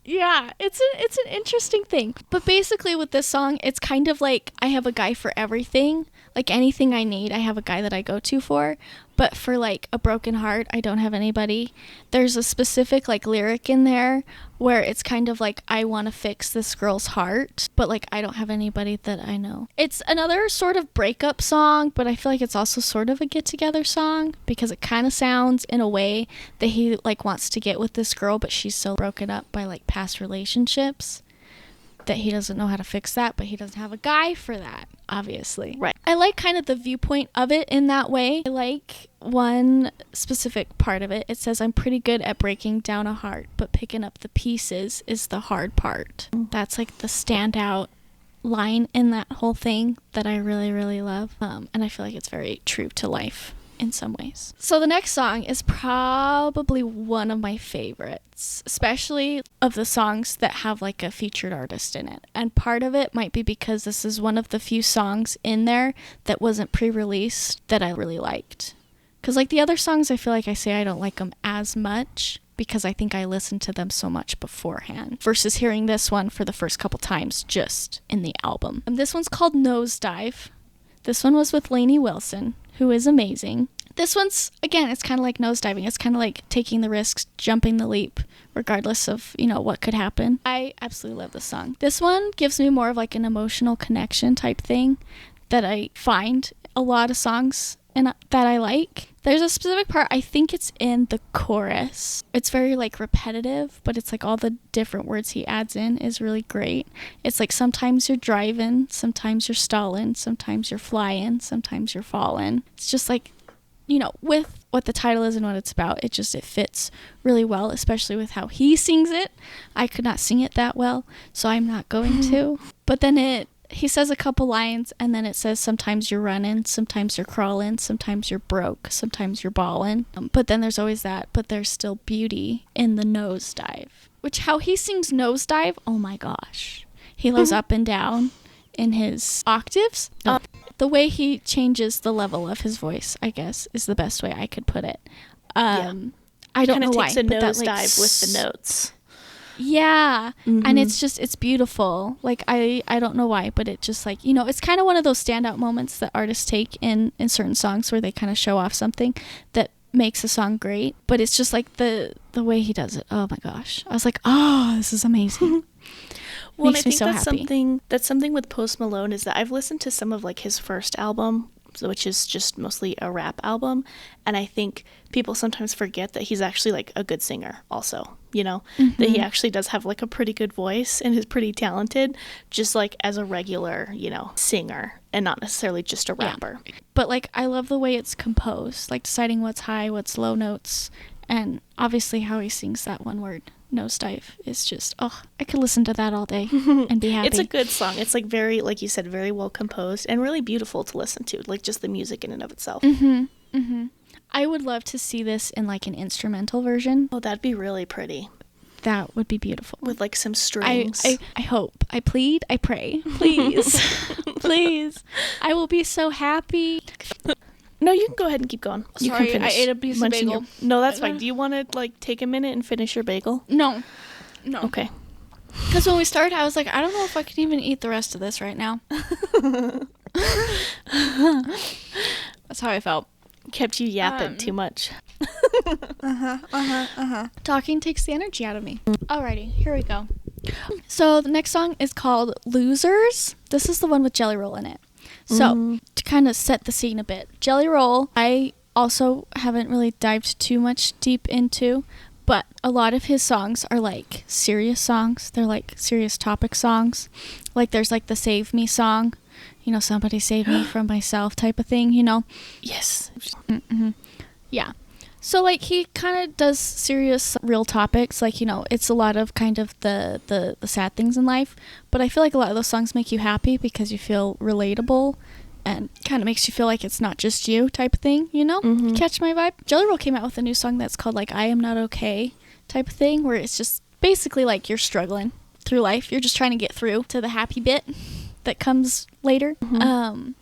Yeah, it's an interesting thing. But basically with this song, it's kind of like I have a guy for everything. Like anything I need, I have a guy that I go to for. But for like a broken heart, I don't have anybody. There's a specific like lyric in there where it's kind of like, I want to fix this girl's heart, but like I don't have anybody that I know. It's another sort of breakup song, but I feel like it's also sort of a get together song because it kind of sounds in a way that he like wants to get with this girl, but she's so broken up by like past relationships that he doesn't know how to fix that, but he doesn't have a guy for that, obviously. Right. I like kind of the viewpoint of it in that way. I like one specific part of it. It says, I'm pretty good at breaking down a heart, but picking up the pieces is the hard part. That's like the standout line in that whole thing that I really, really love. And I feel like it's very true to life in some ways. So the next song is probably one of my favorites, especially of the songs that have like a featured artist in it. And part of it might be because this is one of the few songs in there that wasn't pre-released that I really liked. Because like the other songs, I feel like I say I don't like them as much because I think I listened to them so much beforehand versus hearing this one for the first couple times just in the album. And this one's called Nosedive. This one was with Lainey Wilson, who is amazing. This one's, again, it's kind of like nosediving. It's kind of like taking the risks, jumping the leap, regardless of, you know, what could happen. I absolutely love this song. This one gives me more of like an emotional connection type thing that I find a lot of songs and that I like. There's a specific part, I think it's in the chorus. It's very like repetitive, but it's like all the different words he adds in is really great. It's like sometimes you're driving, sometimes you're stalling, sometimes you're flying, sometimes you're falling. It's just like, you know, with what the title is and what it's about, it fits really well, especially with how he sings it. I could not sing it that well, so I'm not going to. But then he says a couple lines, and then it says sometimes you're running, sometimes you're crawling, sometimes you're broke, sometimes you're ballin'. But then there's always that, but there's still beauty in the nosedive. Which, how he sings nosedive, oh my gosh. He goes up and down in his octaves. The way he changes the level of his voice, I guess, is the best way I could put it. I don't know why, but that like nosedive with the notes. Yeah, and it's beautiful. Like, I don't know why, but it just like, you know, it's kind of one of those standout moments that artists take in certain songs where they kind of show off something that makes a song great. But it's just like the way he does it. Oh my gosh. I was like, oh, this is amazing. Well, Makes I me think so happy. That's something with Post Malone is that I've listened to some of like his first album, which is just mostly a rap album, and I think people sometimes forget that he's actually like a good singer also, you know, that he actually does have like a pretty good voice and is pretty talented, just like as a regular, you know, singer and not necessarily just a rapper. Yeah. But like, I love the way it's composed, like deciding what's high, what's low notes, and obviously how he sings that one word. Nosedive is just, oh, I could listen to that all day and be happy. It's a good song. It's like very, like you said, very well composed and really beautiful to listen to, like just the music in and of itself. I would love to see this in like an instrumental version. Oh, that'd be really pretty. That would be beautiful. With like some strings. I hope. I plead. I pray. Please. Please. I will be so happy. No, you can go ahead and keep going. You Sorry, can finish I ate a piece of bagel. No, that's fine. Do you want to like take a minute and finish your bagel? No. Okay. Because when we started, I was like, I don't know if I can even eat the rest of this right now. That's how I felt. Kept you yapping too much. Talking takes the energy out of me. Alrighty, here we go. So the next song is called Losers. This is the one with Jelly Roll in it. So to kind of set the scene a bit, Jelly Roll, I also haven't really dived too much deep into, but a lot of his songs are like serious songs. They're like serious topic songs. Like there's like the Save Me song, you know, somebody save me from myself type of thing, you know? Yes. Mm-hmm. Yeah. So, like, he kind of does serious, real topics. Like, you know, it's a lot of kind of the sad things in life. But I feel like a lot of those songs make you happy because you feel relatable and kind of makes you feel like it's not just you type of thing, you know? Mm-hmm. Catch my vibe? Jelly Roll came out with a new song that's called, like, I Am Not Okay type of thing, where it's just basically like you're struggling through life. You're just trying to get through to the happy bit that comes later. Mm-hmm.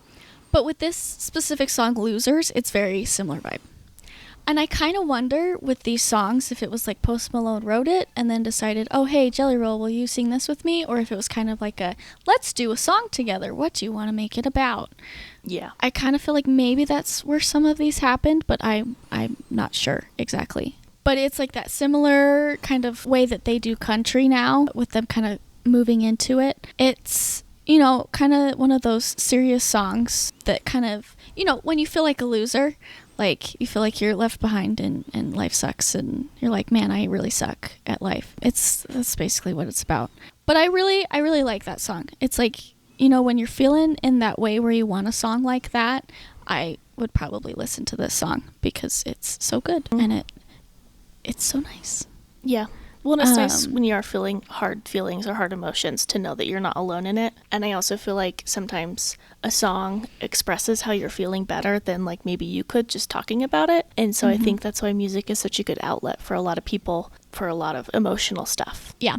But with this specific song, Losers, it's very similar vibe. And I kind of wonder with these songs if it was like Post Malone wrote it and then decided, oh, hey, Jelly Roll, will you sing this with me? Or if it was kind of like a, let's do a song together. What do you want to make it about? Yeah. I kind of feel like maybe that's where some of these happened, but I'm not sure exactly. But it's like that similar kind of way that they do country now with them kind of moving into it. It's, you know, kind of one of those serious songs that kind of, you know, when you feel like a loser, like you feel like you're left behind and life sucks and you're like, man, I really suck at life. That's basically what it's about. But I really like that song. It's like, you know, when you're feeling in that way where you want a song like that, I would probably listen to this song because it's so good and it's so nice. Yeah. Well, it's nice when you are feeling hard feelings or hard emotions to know that you're not alone in it. And I also feel like sometimes a song expresses how you're feeling better than like maybe you could just talking about it. And so I think that's why music is such a good outlet for a lot of people for a lot of emotional stuff. Yeah.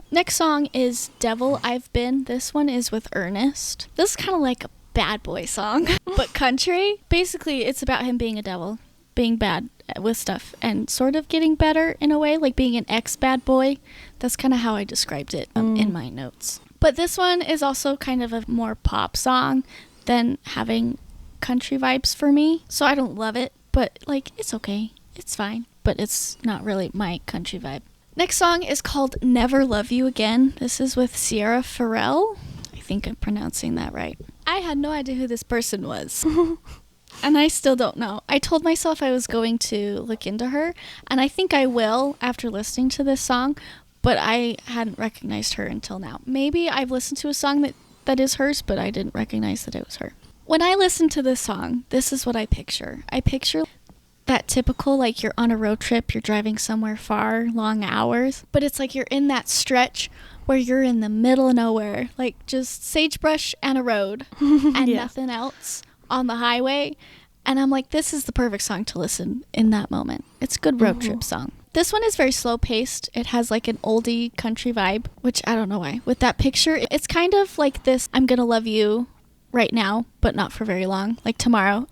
Next song is Devil I've Been. This one is with Ernest. This is kind of like a bad boy song, but country. Basically, it's about him being a devil, being bad with stuff and sort of getting better in a way, like being an ex-bad boy. That's kind of how I described it in my notes. But this one is also kind of a more pop song than having country vibes for me. So I don't love it, but like it's okay. It's fine, but it's not really my country vibe. Next song is called Never Love You Again. This is with Sierra Farrell. I think I'm pronouncing that right. I had no idea who this person was. And I still don't know. I told myself I was going to look into her, and I think I will after listening to this song, but I hadn't recognized her until now. Maybe I've listened to a song that is hers, but I didn't recognize that it was her. When I listen to this song, this is what I picture. I picture that typical, like you're on a road trip, you're driving somewhere far, long hours, but it's like you're in that stretch where you're in the middle of nowhere, like just sagebrush and a road and nothing else on the highway, and I'm like, this is the perfect song to listen in that moment. It's a good road trip song. This one is very slow paced. It has like an oldie country vibe, which I don't know why. With that picture, it's kind of like this, I'm gonna love you right now, but not for very long. Like tomorrow,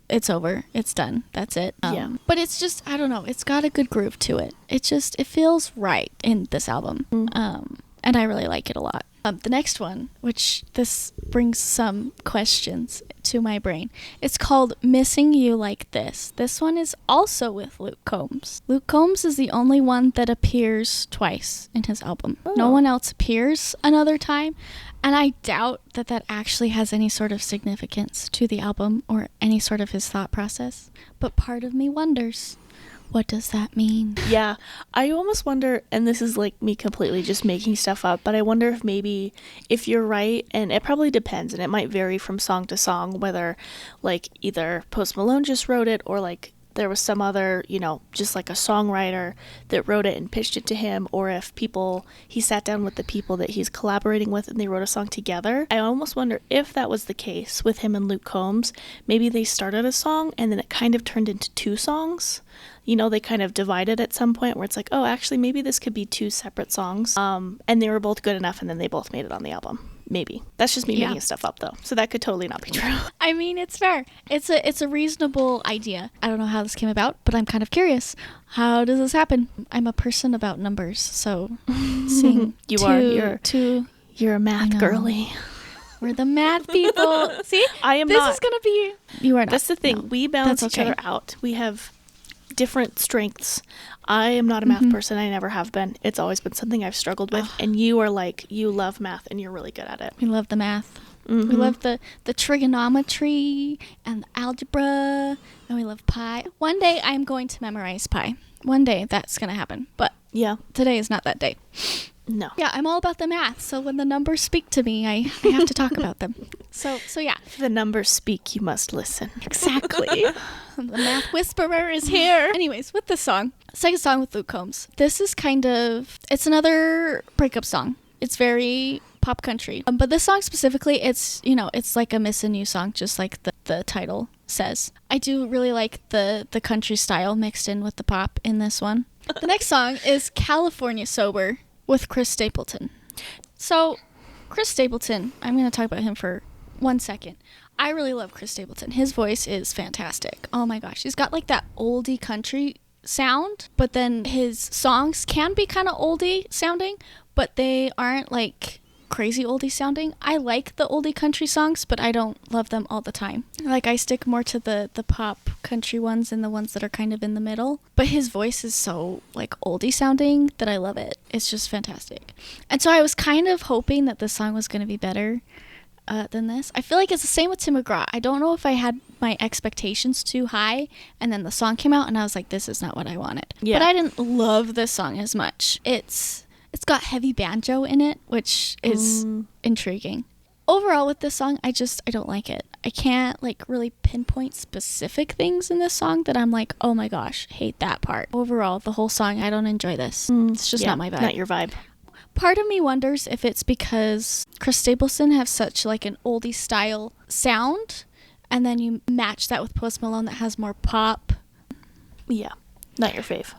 it's over, it's done, that's it. But it's just, I don't know, it's got a good groove to it. It feels right in this album. And I really like it a lot. The next one, which this brings some questions to my brain, it's called Missing You Like This. This one is also with Luke Combs. Luke Combs is the only one that appears twice in his album. Oh. No one else appears another time, and I doubt that actually has any sort of significance to the album or any sort of his thought process. But part of me wonders, what does that mean? Yeah, I almost wonder, and this is like me completely just making stuff up, but I wonder if maybe, if you're right, and it probably depends, and it might vary from song to song, whether like either Post Malone just wrote it or like there was some other, just like a songwriter that wrote it and pitched it to him, or if he sat down with the people that he's collaborating with and they wrote a song together. I almost wonder if that was the case with him and Luke Combs. Maybe they started a song and then it kind of turned into 2 songs. They kind of divided at some point where it's like, oh, actually, maybe this could be 2 separate songs. And they were both good enough, and then they both made it on the album. Maybe. That's just me making stuff up, though. So that could totally not be true. I mean, it's fair. It's a reasonable idea. I don't know how this came about, but I'm kind of curious. How does this happen? I'm a person about numbers, so seeing You're a math girly. We're the math people. See? I am this not. This is going to be... You are not. That's the thing. No, we balance each other out. We have different strengths. I am not a math person. I never have been. It's always been something I've struggled with. And you are like, you love math and you're really good at it. We love the math. We love the trigonometry and the algebra, and we love pi. One day I'm going to memorize pi. One day that's going to happen. But today is not that day. No. Yeah, I'm all about the math. So when the numbers speak to me, I have to talk about them. So yeah. If the numbers speak, you must listen. Exactly. The math whisperer is here. Anyways, with this song, second song with Luke Combs. This is it's another breakup song. It's very pop country. But this song specifically, it's like a Missin' You song, just like the title says. I do really like the country style mixed in with the pop in this one. The next song is California Sober with Chris Stapleton. So, Chris Stapleton, I'm going to talk about him for 1 second. I really love Chris Stapleton. His voice is fantastic. Oh my gosh. He's got like that oldie country sound, but then his songs can be kind of oldie sounding, but they aren't like crazy oldie sounding. I like the oldie country songs, but I don't love them all the time. Like, I stick more to the pop country ones and the ones that are kind of in the middle. But his voice is so like oldie sounding that I love it. It's just fantastic. And so I was kind of hoping that this song was going to be better than this. I feel like it's the same with Tim McGraw. I don't know if I had my expectations too high, and then the song came out and I was like, this is not what I wanted. Yeah. But I didn't love this song as much. It's got heavy banjo in it, which is intriguing. Overall with this song, I don't like it. I can't like really pinpoint specific things in this song that I'm like, oh my gosh, hate that part. Overall, the whole song, I don't enjoy this. It's just not my vibe. Not your vibe. Part of me wonders if it's because Chris Stapleton has such like an oldie style sound, and then you match that with Post Malone that has more pop. Yeah, not your fave.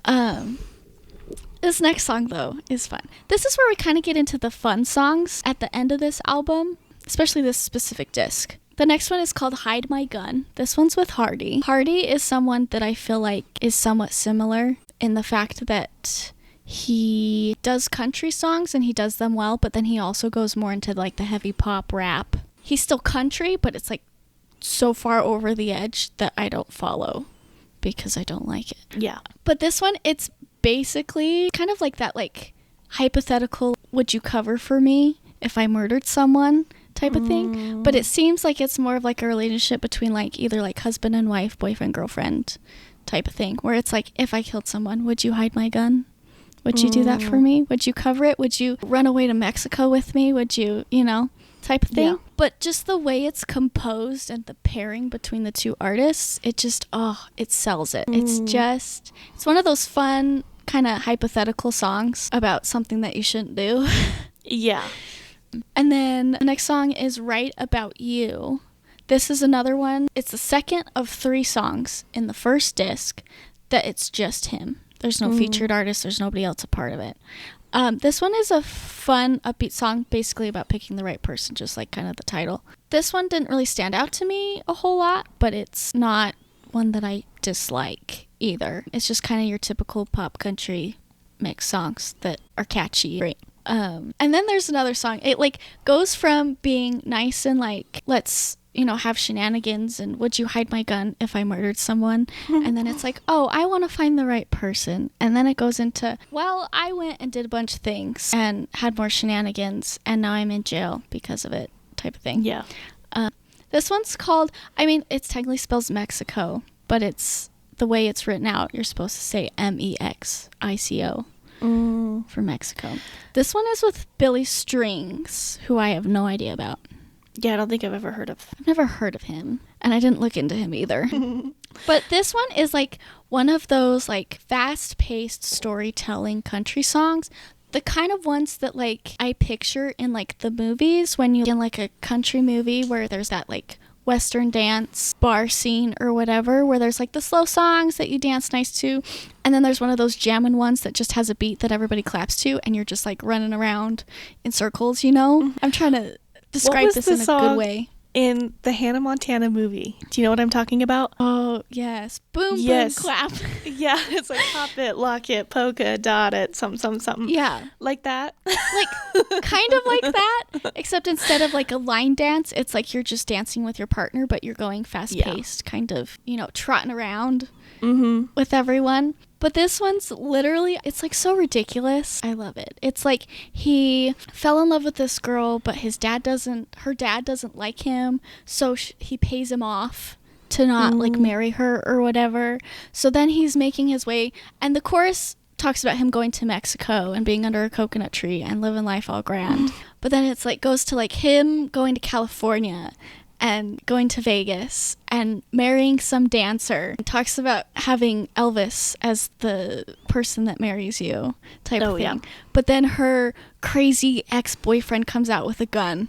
This next song, though, is fun. This is where we kind of get into the fun songs at the end of this album, especially this specific disc. The next one is called Hide My Gun. This one's with Hardy. Hardy is someone that I feel like is somewhat similar in the fact that he does country songs and he does them well, but then he also goes more into like the heavy pop rap. He's still country, but it's like so far over the edge that I don't follow because I don't like it. Yeah. But this one, it's basically kind of like that like hypothetical would you cover for me if I murdered someone type of thing, but it seems like it's more of like a relationship between like either like husband and wife, boyfriend, girlfriend type of thing, where it's like, if I killed someone, would you hide my gun? Would you do that for me? Would you cover it? Would you run away to Mexico with me? Would you, type of thing? Yeah. But just the way it's composed and the pairing between the two artists, it just, it sells it. It's one of those fun kind of hypothetical songs about something that you shouldn't do. Yeah. And then the next song is Right About You. This is another one. It's the second of 3 songs in the first disc that it's just him. There's no featured artist. There's nobody else a part of it. This one is a fun, upbeat song, basically about picking the right person, just like kind of the title. This one didn't really stand out to me a whole lot, but it's not one that I dislike either. It's just kind of your typical pop country mix songs that are catchy. Great. And then there's another song. It like goes from being nice and like, let's have shenanigans and would you hide my gun if I murdered someone? And then it's like, oh, I want to find the right person. And then it goes into, well, I went and did a bunch of things and had more shenanigans and now I'm in jail because of it type of thing. Yeah. This one's called, it's technically spells Mexico, but it's the way it's written out. You're supposed to say Mexico for Mexico. This one is with Billy Strings, who I have no idea about. Yeah, I don't think I've ever heard of. I've never heard of him. and I didn't look into him either. But this one is like one of those like fast-paced storytelling country songs. The kind of ones that like I picture in like the movies when you in like a country movie where there's that like Western dance bar scene or whatever, where there's like the slow songs that you dance nice to, and then there's one of those jammin' ones that just has a beat that everybody claps to, and you're just like running around in circles, you know? I'm trying to describe this in a good way. In the Hannah Montana movie, do you know what I'm talking about? Oh, yes. Boom, boom, clap. Yeah, it's like pop it, lock it, polka, dot it, something. Yeah. Like that? Like, kind of like that, except instead of like a line dance, it's like you're just dancing with your partner, but you're going fast-paced, kind of, you know, trotting around with everyone. But this one's literally, it's like so ridiculous. I love it. It's like he fell in love with this girl, but her dad doesn't like him, so he pays him off to not like marry her or whatever. So then he's making his way, and the chorus talks about him going to Mexico and being under a coconut tree and living life all grand. But then it's like goes to like him going to California and going to Vegas and marrying some dancer. It talks about having Elvis as the person that marries you type of thing. Yeah. But then her crazy ex-boyfriend comes out with a gun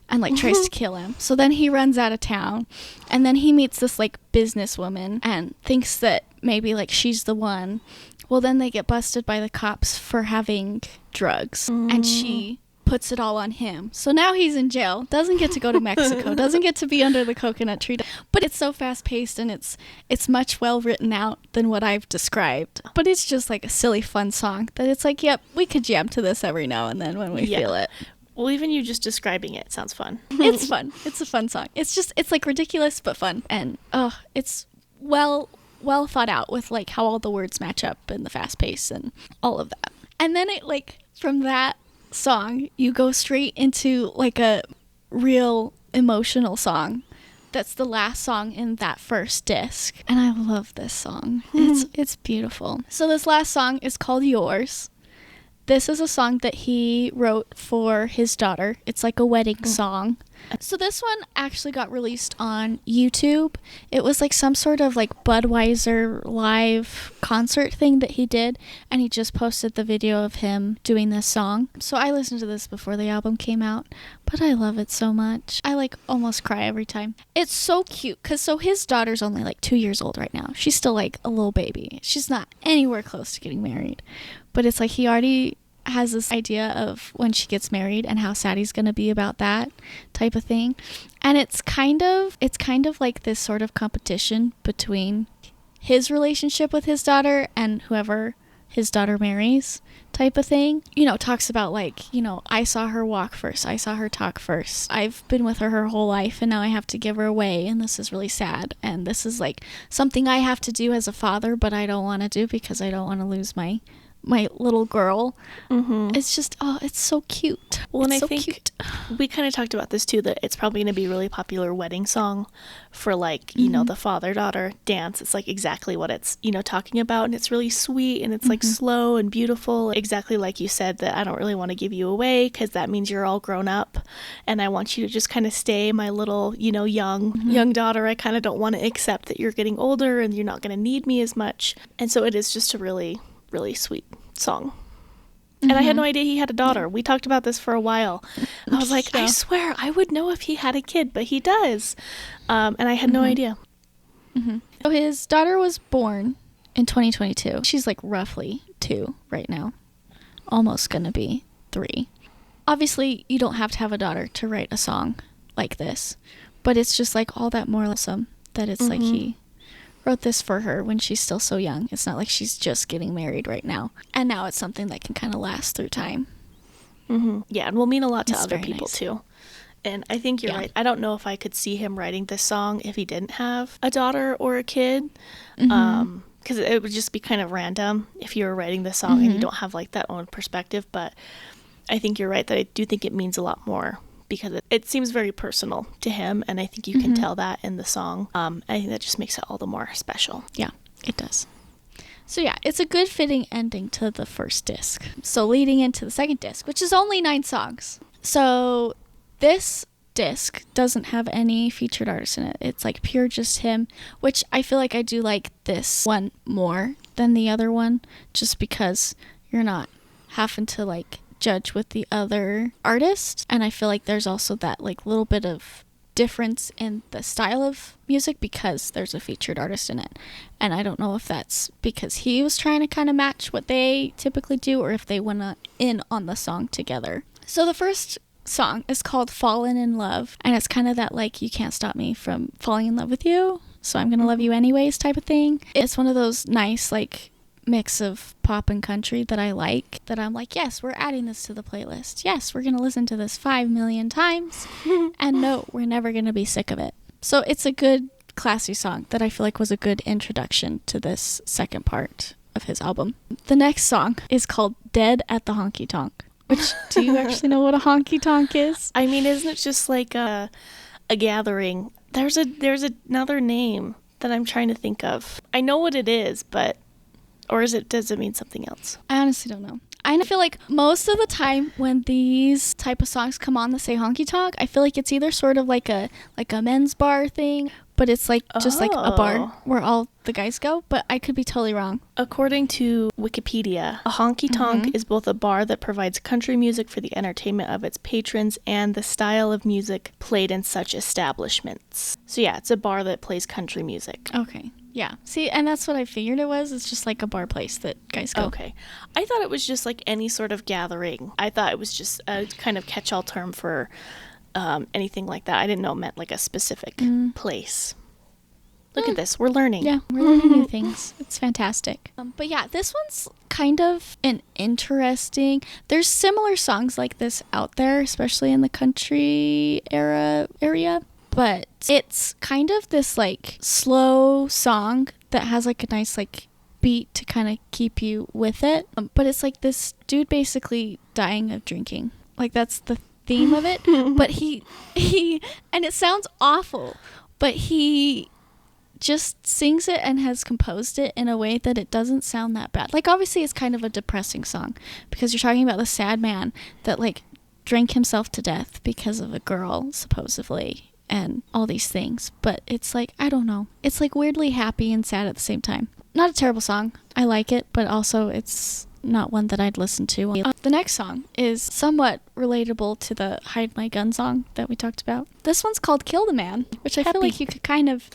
and like tries to kill him. So then he runs out of town, and then he meets this like businesswoman and thinks that maybe like she's the one. Well, then they get busted by the cops for having drugs, and she puts it all on him. So now he's in jail, doesn't get to go to Mexico, doesn't get to be under the coconut tree. But it's so fast-paced, and it's much well written out than what I've described. But it's just like a silly, fun song that it's like, yep, we could jam to this every now and then when we feel it. Well, even you just describing it sounds fun. It's fun. It's a fun song. It's like ridiculous but fun. And it's well thought out with like how all the words match up and the fast pace and all of that. And then it like from that song you go straight into like a real emotional song that's the last song in that first disc, and I love this song. It's beautiful. So this last song is called Yours. This is a song that he wrote for his daughter. It's like a wedding song. So this one actually got released on YouTube. It was like some sort of like Budweiser live concert thing that he did, and he just posted the video of him doing this song. So I listened to this before the album came out, but I love it so much. I like almost cry every time. It's so cute, because so his daughter's only like 2 years old right now. She's still like a little baby. She's not anywhere close to getting married, but it's like he already has this idea of when she gets married and how sad he's going to be about that type of thing. And it's kind of like this sort of competition between his relationship with his daughter and whoever his daughter marries type of thing. You know, talks about like, you know, I saw her walk first. I saw her talk first. I've been with her whole life, and now I have to give her away, and this is really sad. And this is like something I have to do as a father, but I don't want to do because I don't want to lose my little girl. It's just, it's so cute. Well, and it's I think we kind of talked about this too, that it's probably going to be a really popular wedding song for like, you know, the father-daughter dance. It's like exactly what it's, you know, talking about, and it's really sweet, and it's like slow and beautiful, exactly like you said, that I don't really want to give you away because that means you're all grown up, and I want you to just kind of stay my little, you know, young daughter. I kind of don't want to accept that you're getting older and you're not going to need me as much. And so it is just a really sweet song. And I had no idea he had a daughter. We talked about this for a while. I was like, I swear I would know if he had a kid, but he does. And I had no idea. So his daughter was born in 2022. She's like roughly 2 right now. Almost gonna be 3. Obviously, you don't have to have a daughter to write a song like this, but it's just like all that more awesome that it's like he wrote this for her when she's still so young. It's not like she's just getting married right now. And now it's something that can kind of last through time. Yeah, and will mean a lot to other people too. And I think you're right. I don't know if I could see him writing this song if he didn't have a daughter or a kid. Because it would just be kind of random if you were writing this song and you don't have like that own perspective. But I think you're right that I do think it means a lot more, because it seems very personal to him, and I think you can tell that in the song. I think that just makes it all the more special. Yeah, it does. So yeah, it's a good fitting ending to the first disc. So leading into the second disc, which is only 9 songs. So this disc doesn't have any featured artists in it. It's like pure just him, which I feel like I do like this one more than the other one, just because you're not having to like judge with the other artist. And I feel like there's also that like little bit of difference in the style of music because there's a featured artist in it. And I don't know if that's because he was trying to kind of match what they typically do or if they went in on the song together. So the first song is called Fallen in Love, and it's kind of that like, you can't stop me from falling in love with you, so I'm gonna love you anyways type of thing. It's one of those nice like mix of pop and country that I like, that I'm like, yes, we're adding this to the playlist, yes, we're gonna listen to this 5 million times and no, we're never gonna be sick of it. So it's a good classy song that I feel like was a good introduction to this second part of his album. The next song is called Dead at the Honky Tonk, which, do you actually know what a honky tonk is? I mean, isn't it just like a gathering? There's another name that I'm trying to think of. I know what it is, but does it mean something else? I honestly don't know. I feel like most of the time when these type of songs come on that say honky tonk, I feel like it's either sort of like a men's bar thing, but it's like just like a bar where all the guys go, but I could be totally wrong. According to Wikipedia, a honky tonk is both a bar that provides country music for the entertainment of its patrons and the style of music played in such establishments. So yeah, it's a bar that plays country music. Okay. Yeah. See, and that's what I figured it was. It's just like a bar place that guys go. Okay. I thought it was just like any sort of gathering. I thought it was just a kind of catch-all term for anything like that. I didn't know it meant like a specific place. Look at this. We're learning. Yeah, we're learning new things. It's fantastic. But yeah, this one's kind of an interesting... There's similar songs like this out there, especially in the country area. But it's kind of this like slow song that has like a nice like beat to kind of keep you with it. But it's like this dude basically dying of drinking. Like that's the theme of it. But he and it sounds awful, but he just sings it and has composed it in a way that it doesn't sound that bad. Like obviously it's kind of a depressing song because you're talking about the sad man that like drank himself to death because of a girl supposedly and all these things, but it's like, I don't know, it's like weirdly happy and sad at the same time. Not a terrible song, I like it, but also it's not one that I'd listen to. The next song is somewhat relatable to the Hide My Gun song that we talked about. This one's called Kill the Man, which I feel like you could kind of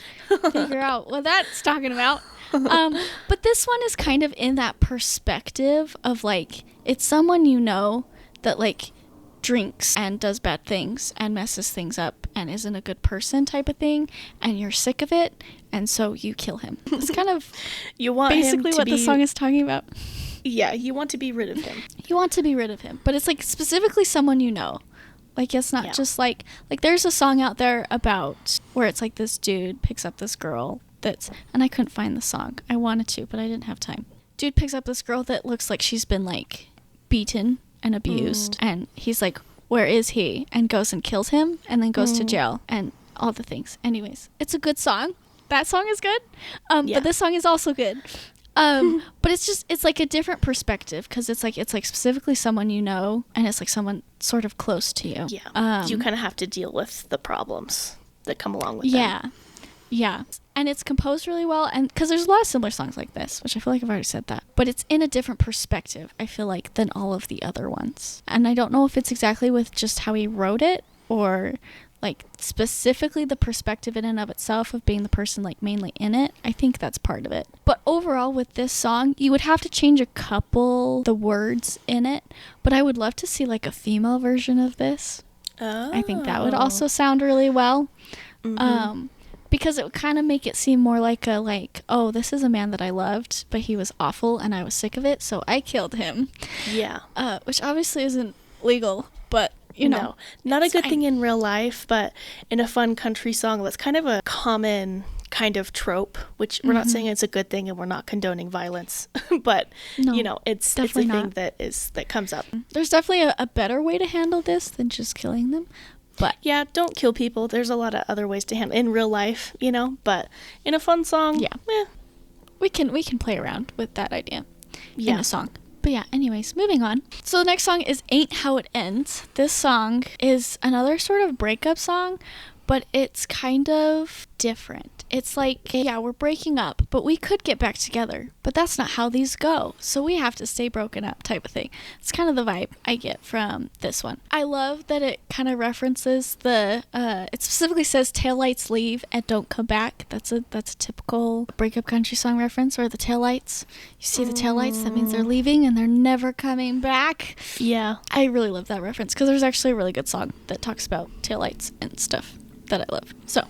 figure out what that's talking about. But this one is kind of in that perspective of like, it's someone you know that like drinks and does bad things and messes things up and isn't a good person type of thing, and you're sick of it, and so you kill him. It's kind of you want basically what the song is talking about. Yeah, you want to be rid of him. You want to be rid of him, but it's like specifically someone you know. Like it's not just like there's a song out there about where it's like this dude picks up this girl and I couldn't find the song. I wanted to, but I didn't have time. Dude picks up this girl that looks like she's been like beaten and abused, and he's like, where is he? And goes and kills him and then goes to jail and all the things. Anyways, it's a good song. That song is good. But this song is also good. But it's like a different perspective because it's like specifically someone you know, and it's like someone sort of close to you. Yeah. You kind of have to deal with the problems that come along with them. Yeah. And it's composed really well, and because there's a lot of similar songs like this, which I feel like I've already said that, but it's in a different perspective, I feel like, than all of the other ones. And I don't know if it's exactly with just how he wrote it or like specifically the perspective in and of itself of being the person like mainly in it. I think that's part of it. But overall with this song, you would have to change a couple the words in it, but I would love to see like a female version of this. I think that would also sound really well. Because it would kind of make it seem more like oh, this is a man that I loved, but he was awful and I was sick of it, so I killed him. Yeah. Which obviously isn't legal, but you know. No, not a good thing in real life, but in a fun country song, that's kind of a common kind of trope, which we're not saying it's a good thing and we're not condoning violence, but you know, it's a thing that comes up. There's definitely a better way to handle this than just killing them. But yeah, don't kill people. There's a lot of other ways to handle in real life, you know, but in a fun song, we can play around with that idea in a song. But yeah, anyways, moving on. So the next song is Ain't How It Ends. This song is another sort of breakup song, but it's kind of different. It's like, yeah, we're breaking up, but we could get back together. But that's not how these go. So we have to stay broken up type of thing. It's kind of the vibe I get from this one. I love that it kind of references it specifically says taillights leave and don't come back. That's a typical breakup country song reference, where the taillights, you see the taillights, that means they're leaving and they're never coming back. Yeah. I really love that reference because there's actually a really good song that talks about taillights and stuff that I love. So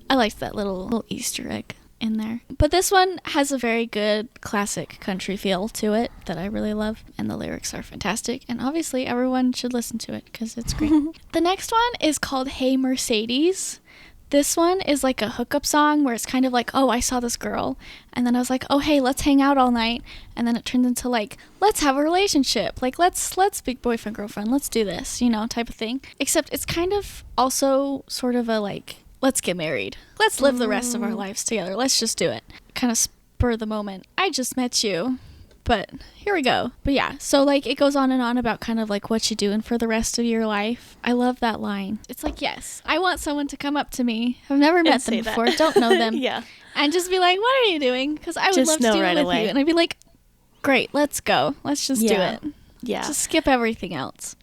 I liked that little Easter egg in there. But this one has a very good classic country feel to it that I really love, and the lyrics are fantastic, and obviously everyone should listen to it because it's great. The next one is called Hey Mercedes. This one is like a hookup song where it's kind of like, oh, I saw this girl, and then I was like, oh, hey, let's hang out all night, and then it turns into like, let's have a relationship, like let's be boyfriend girlfriend, let's do this, type of thing. Except it's kind of also sort of a like, let's get married, let's live the rest of our lives together, let's just do it, kind of spur of the moment, I just met you, but here we go. But yeah, so like it goes on and on about kind of like what you're doing for the rest of your life. I love that line. It's like, yes, I want someone to come up to me, I've never met them before, don't know them, yeah, and just be like, what are you doing? Because I would love to do it with you. And I'd be like, great, let's go, let's just do it. Yeah, just skip everything else.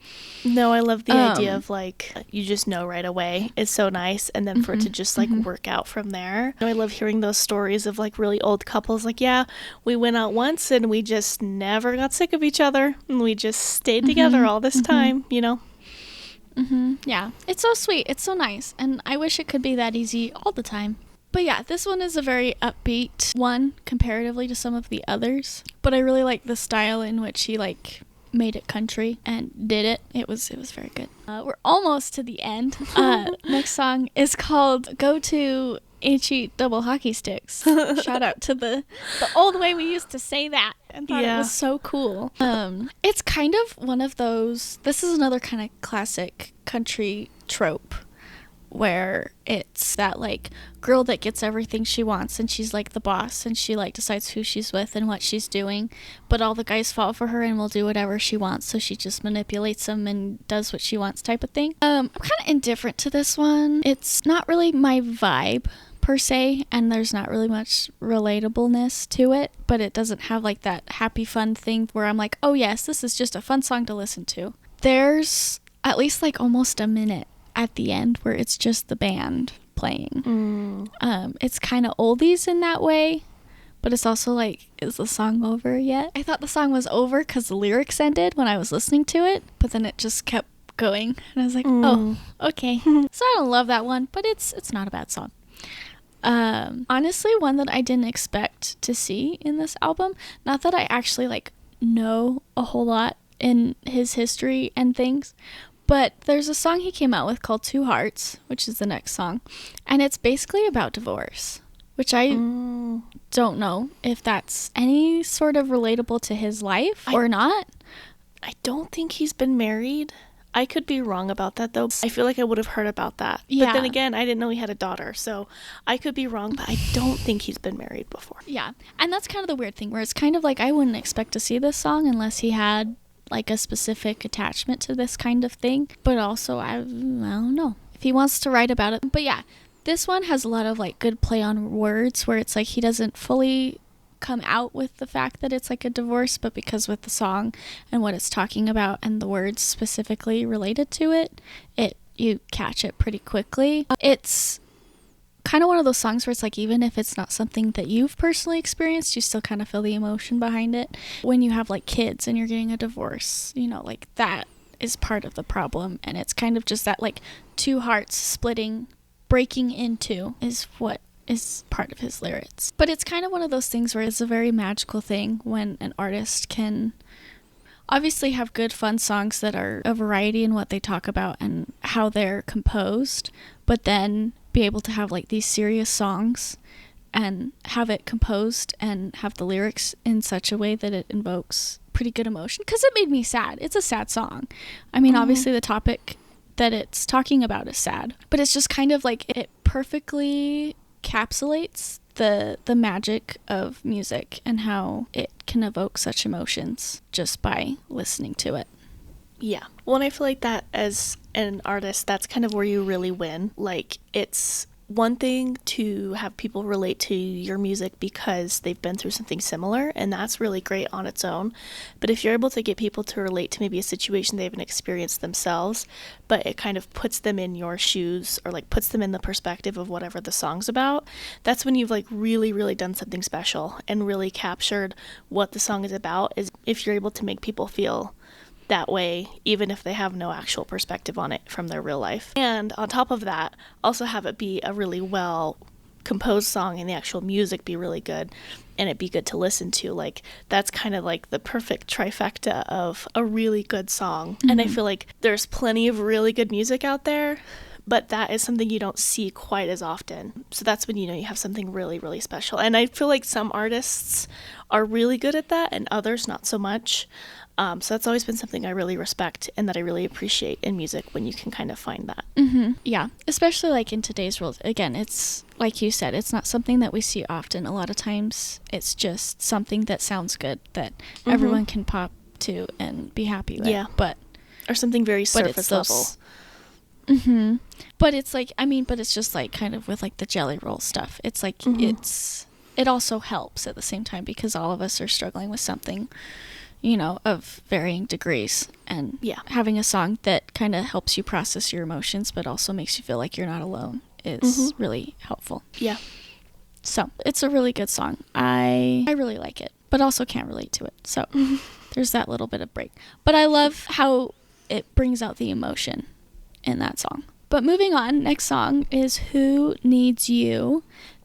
No, I love the idea of like, you just know right away. It's so nice. And then for it to just like work out from there. I love hearing those stories of like really old couples. Like, yeah, we went out once and we just never got sick of each other. And we just stayed together all this time, Yeah. It's so sweet. It's so nice. And I wish it could be that easy all the time. But yeah, this one is a very upbeat one comparatively to some of the others. But I really like the style in which he like made it country and did it. It was very good. We're almost to the end. Next song is called Go To H-E Double Hockey Sticks. Shout out to the old way we used to say that. I thought it was so cool. It's kind of one of those, this is another kind of classic country trope where it's that like girl that gets everything she wants and she's like the boss and she like decides who she's with and what she's doing, but all the guys fall for her and will do whatever she wants, so she just manipulates them and does what she wants type of thing. I'm kind of indifferent to this one. It's not really my vibe per se, and there's not really much relatableness to it, but it doesn't have like that happy fun thing where I'm like, oh yes, this is just a fun song to listen to. There's at least like almost a minute at the end where it's just the band playing. It's kind of oldies in that way, but it's also like, is the song over yet? I thought the song was over because the lyrics ended when I was listening to it, but then it just kept going and I was like, oh, okay. So I don't love that one, but it's not a bad song. Honestly, one that I didn't expect to see in this album, not that I actually like know a whole lot in his history and things, but there's a song he came out with called Two Hearts, which is the next song, and it's basically about divorce, which I don't know if that's any sort of relatable to his life or not. I don't think he's been married. I could be wrong about that, though. I feel like I would have heard about that. Yeah. But then again, I didn't know he had a daughter, so I could be wrong, but I don't think he's been married before. Yeah, and that's kind of the weird thing, where it's kind of like I wouldn't expect to see this song unless he had like a specific attachment to this kind of thing, but also I don't know if he wants to write about it. But yeah, this one has a lot of like good play on words where it's like he doesn't fully come out with the fact that it's like a divorce, but because with the song and what it's talking about and the words specifically related to it, you catch it pretty quickly. It's kind of one of those songs where it's like, even if it's not something that you've personally experienced, you still kind of feel the emotion behind it. When you have like kids and you're getting a divorce, like that is part of the problem, and it's kind of just that like two hearts splitting, breaking into is what is part of his lyrics. But it's kind of one of those things where it's a very magical thing when an artist can obviously have good fun songs that are a variety in what they talk about and how they're composed, but then be able to have like these serious songs and have it composed and have the lyrics in such a way that it invokes pretty good emotion, because it made me sad. It's a sad song. I mean, obviously the topic that it's talking about is sad, but it's just kind of like it perfectly encapsulates the magic of music and how it can evoke such emotions just by listening to it. Yeah. Well, and I feel like that as an artist, that's kind of where you really win. Like, it's one thing to have people relate to your music because they've been through something similar, and that's really great on its own. But if you're able to get people to relate to maybe a situation they haven't experienced themselves, but it kind of puts them in your shoes, or like puts them in the perspective of whatever the song's about, that's when you've like really, really done something special and really captured what the song is about, is if you're able to make people feel that way, even if they have no actual perspective on it from their real life. And on top of that, also have it be a really well composed song and the actual music be really good and it be good to listen to. Like, that's kind of like the perfect trifecta of a really good song. And I feel like there's plenty of really good music out there, but that is something you don't see quite as often. So that's when you know you have something really, really special. And I feel like some artists are really good at that and others not so much. So that's always been something I really respect and that I really appreciate in music, when you can kind of find that. Yeah, especially like in today's world. Again, it's like you said, it's not something that we see often. A lot of times it's just something that sounds good that everyone can pop to and be happy with. Yeah. Or something very surface level. But it's like, but it's just like kind of with like the jelly roll stuff. It's like, it also helps at the same time, because all of us are struggling with something, of varying degrees, and having a song that kind of helps you process your emotions but also makes you feel like you're not alone is really helpful. Yeah. So it's a really good song. I really like it, but also can't relate to it. So there's that little bit of break. But I love how it brings out the emotion in that song. But moving on, next song is Who Needs You?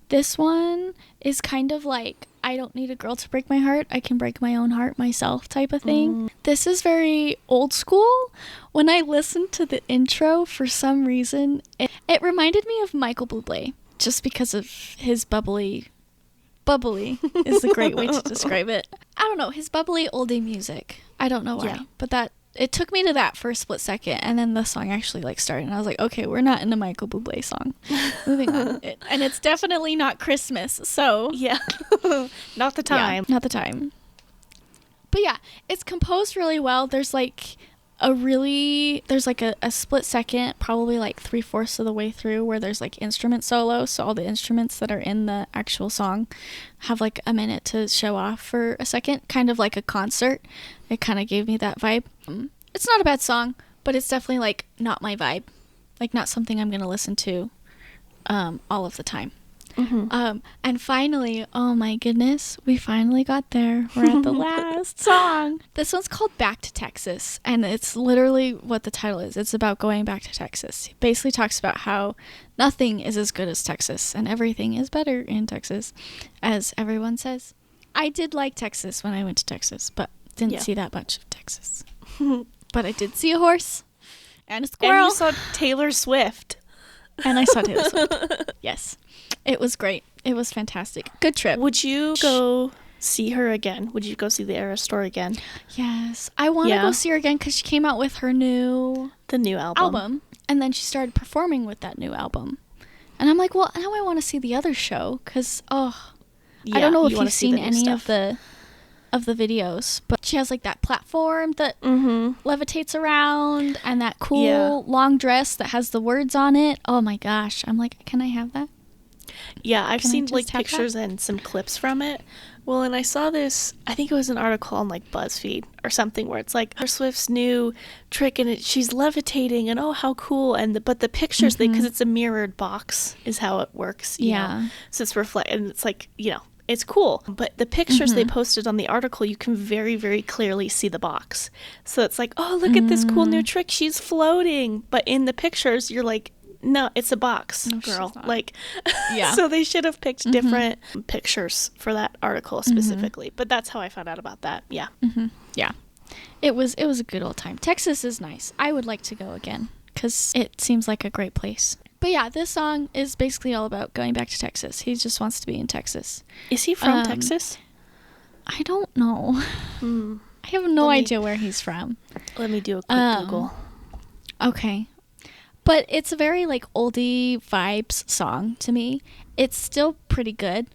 This one is kind of like, I don't need a girl to break my heart, I can break my own heart myself type of thing. This is very old school. When I listened to the intro, for some reason, it reminded me of Michael Bublé, just because of his bubbly is a great way to describe it. I don't know, his bubbly oldie music. I don't know why, but it took me to that for a split second, and then the song actually like started, and I was like, okay, we're not in a Michael Bublé song. Moving on. And it's definitely not Christmas, so yeah. Not the time. Yeah, not the time. But yeah, it's composed really well. There's like a split second, probably like 3/4 of the way through, where there's like instrument solo, so all the instruments that are in the actual song have like a minute to show off for a second, kind of like a concert. It kind of gave me that vibe. It's not a bad song, but it's definitely like not my vibe, like not something I'm gonna listen to all of the time. And finally, oh my goodness, we finally got there. We're at the last song. This one's called Back to Texas, and it's literally what the title is. It's about going back to Texas. It basically talks about how nothing is as good as Texas, and everything is better in Texas, as everyone says. I did like Texas when I went to Texas, but didn't see that much of Texas. But I did see a horse and a squirrel. And you saw Taylor Swift. And I saw Taylor Swift. Yes. It was great. It was fantastic. Good trip. Would you go see her again? Would you go see the Eras Tour again? Yes. I want to go see her again because she came out with her new album. And then she started performing with that new album. And I'm like, well, now I want to see the other show because, I don't know if you've seen any of the videos, but she has like that platform that levitates around and that cool long dress that has the words on it. Oh my gosh. I'm like, can I have that? Yeah, I've seen like pictures and some clips from it. Well, and I saw this, I think it was an article on like BuzzFeed or something, where it's like her Swift's new trick and she's levitating and oh, how cool. But the pictures, because it's a mirrored box is how it works. You know? So it's and it's like, it's cool. But the pictures they posted on the article, you can very, very clearly see the box. So it's like, oh, look at this cool new trick. She's floating. But in the pictures, you're like, no, it's a box, girl. Like, so they should have picked different pictures for that article specifically. But that's how I found out about that. Yeah. Yeah. It was a good old time. Texas is nice. I would like to go again because it seems like a great place. But yeah, this song is basically all about going back to Texas. He just wants to be in Texas. Is he from Texas? I don't know. I have no idea where he's from. Let me do a quick Google. Okay. But it's a very like oldie vibes song to me. It's still pretty good,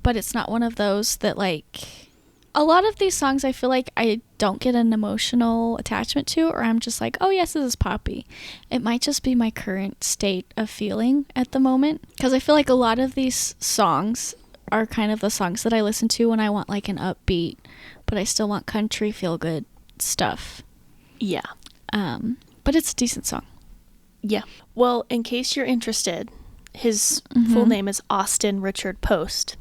but it's not one of those that like A lot of these songs I feel like I don't get an emotional attachment to, or I'm just like, oh yes, this is poppy. It might just be my current state of feeling at the moment, because I feel like a lot of these songs are kind of the songs that I listen to when I want like an upbeat, but I still want country feel good stuff. Yeah. But it's a decent song. Yeah. Well, in case you're interested, his full name is Austin Richard Post.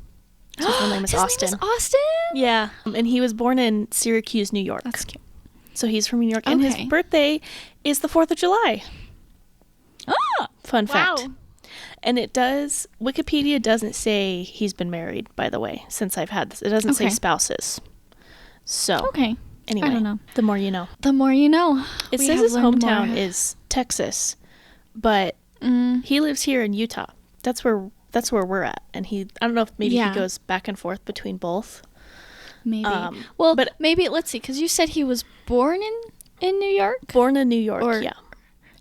So his full name is His Austin. name is Austin? Yeah. And he was born in Syracuse, New York. That's cute. So he's from New York. And his Okay. birthday is the 4th of July. Oh! Fun Wow. fact. And Wikipedia doesn't say he's been married, by the way, since I've had this. It doesn't say Okay. spouses. So, Okay. anyway, I don't know. the more you know. The more you know. It We says have his learned hometown more. is Texas, but he lives here in Utah. That's where we're at. And I don't know if maybe Yeah. he goes back and forth between both. Maybe. but- but maybe, let's see, because you said he was born in New York? Born in New York, Or- yeah.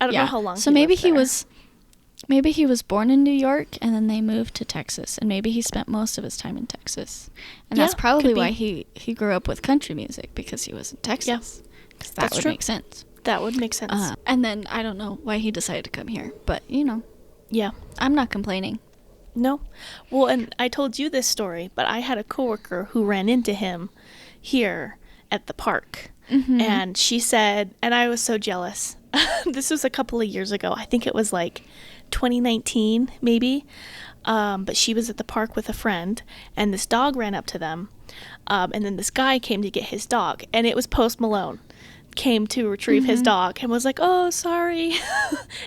I don't know how long So he maybe lived there. maybe he was born in New York and then they moved to Texas, and maybe he spent most of his time in Texas. And that's Yeah, probably could why be. he grew up with country music, because he was in Texas. 'Cause that That's would true. make sense. That would make sense. And then I don't know why he decided to come here, but Yeah. I'm not complaining. No. Well, and I told you this story, but I had a coworker who ran into him here at the park. And she said, and I was so jealous. This was a couple of years ago. I think it was like 2019, maybe. But she was at the park with a friend, and this dog ran up to them. And then this guy came to get his dog, and it was Post Malone. Came to retrieve his dog and was like, oh, sorry.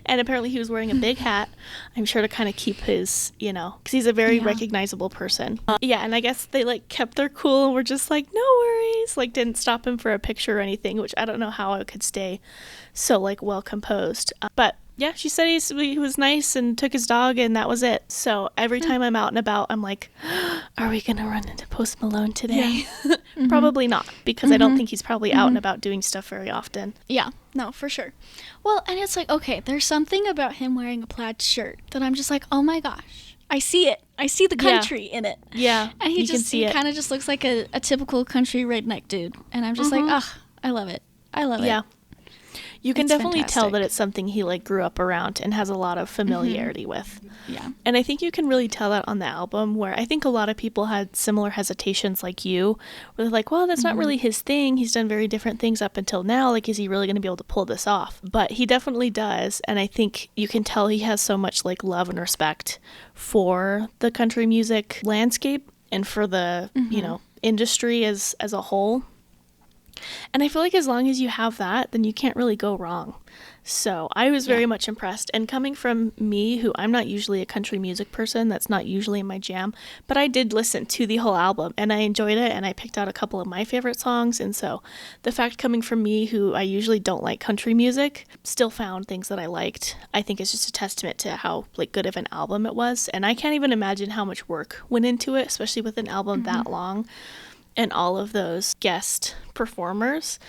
And apparently he was wearing a big hat, I'm sure, to kind of keep his, because he's a very recognizable person. Yeah, and I guess they like kept their cool and were just like, no worries, like didn't stop him for a picture or anything, which I don't know how I could stay so like well composed. But yeah, she said he was nice and took his dog, and that was it. So every time I'm out and about, I'm like, are we going to run into Post Malone today? Probably not, because I don't think he's probably out and about doing stuff very often. Yeah, no, for sure. Well, and it's like, okay, there's something about him wearing a plaid shirt that I'm just like, oh my gosh, I see it. I see the country in it. Yeah, And you can see it. kind of just looks like a typical country redneck dude. And I'm just like, I love it. I love it. Yeah. You can It's definitely tell fantastic. that it's something he like grew up around and has a lot of familiarity with. Yeah. And I think you can really tell that on the album, where I think a lot of people had similar hesitations like you, where they're like, well, that's not really his thing. He's done very different things up until now. Like, is he really going to be able to pull this off? But he definitely does. And I think you can tell he has so much like love and respect for the country music landscape and for the, industry as a whole. And I feel like as long as you have that, then you can't really go wrong. So I was very much impressed. And coming from me, who I'm not usually a country music person, that's not usually my jam, but I did listen to the whole album and I enjoyed it, and I picked out a couple of my favorite songs. And so the fact coming from me, who I usually don't like country music, still found things that I liked, I think is just a testament to how like good of an album it was. And I can't even imagine how much work went into it, especially with an album that long. And all of those guest performers.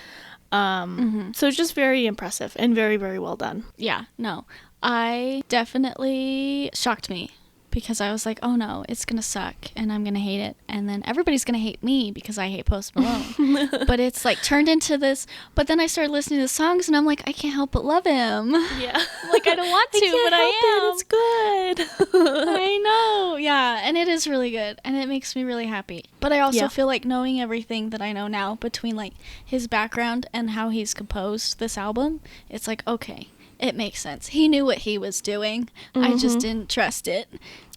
So it's just very impressive and very, very well done. Yeah, no. I definitely shocked me, because I was like, oh no, it's going to suck and I'm going to hate it. And then everybody's going to hate me because I hate Post Malone. But it's like turned into this. But then I started listening to the songs and I'm like, I can't help but love him. Yeah. Like, I don't want to, but I am. It's good. I know. Yeah. And it is really good. And it makes me really happy. But I also feel like, knowing everything that I know now between like his background and how he's composed this album, it's like, okay, it makes sense. He knew what he was doing. I just didn't trust it.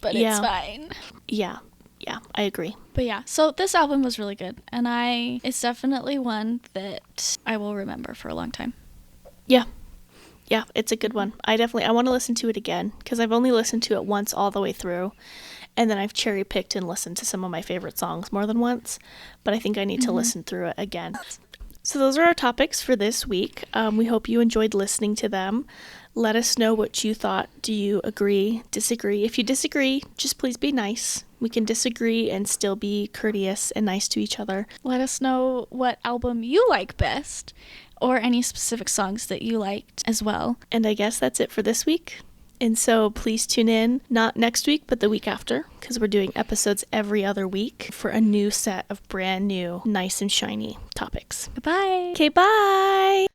But it's fine. Yeah. Yeah, I agree. But yeah, so this album was really good. And it's definitely one that I will remember for a long time. Yeah. Yeah, it's a good one. I want to listen to it again, because I've only listened to it once all the way through. And then I've cherry picked and listened to some of my favorite songs more than once. But I think I need to listen through it again. So those are our topics for this week. We hope you enjoyed listening to them. Let us know what you thought. Do you agree, disagree? If you disagree, just please be nice. We can disagree and still be courteous and nice to each other. Let us know what album you like best, or any specific songs that you liked as well. And I guess that's it for this week. And so please tune in, not next week, but the week after, because we're doing episodes every other week for a new set of brand new, nice and shiny topics. Bye. Okay, bye.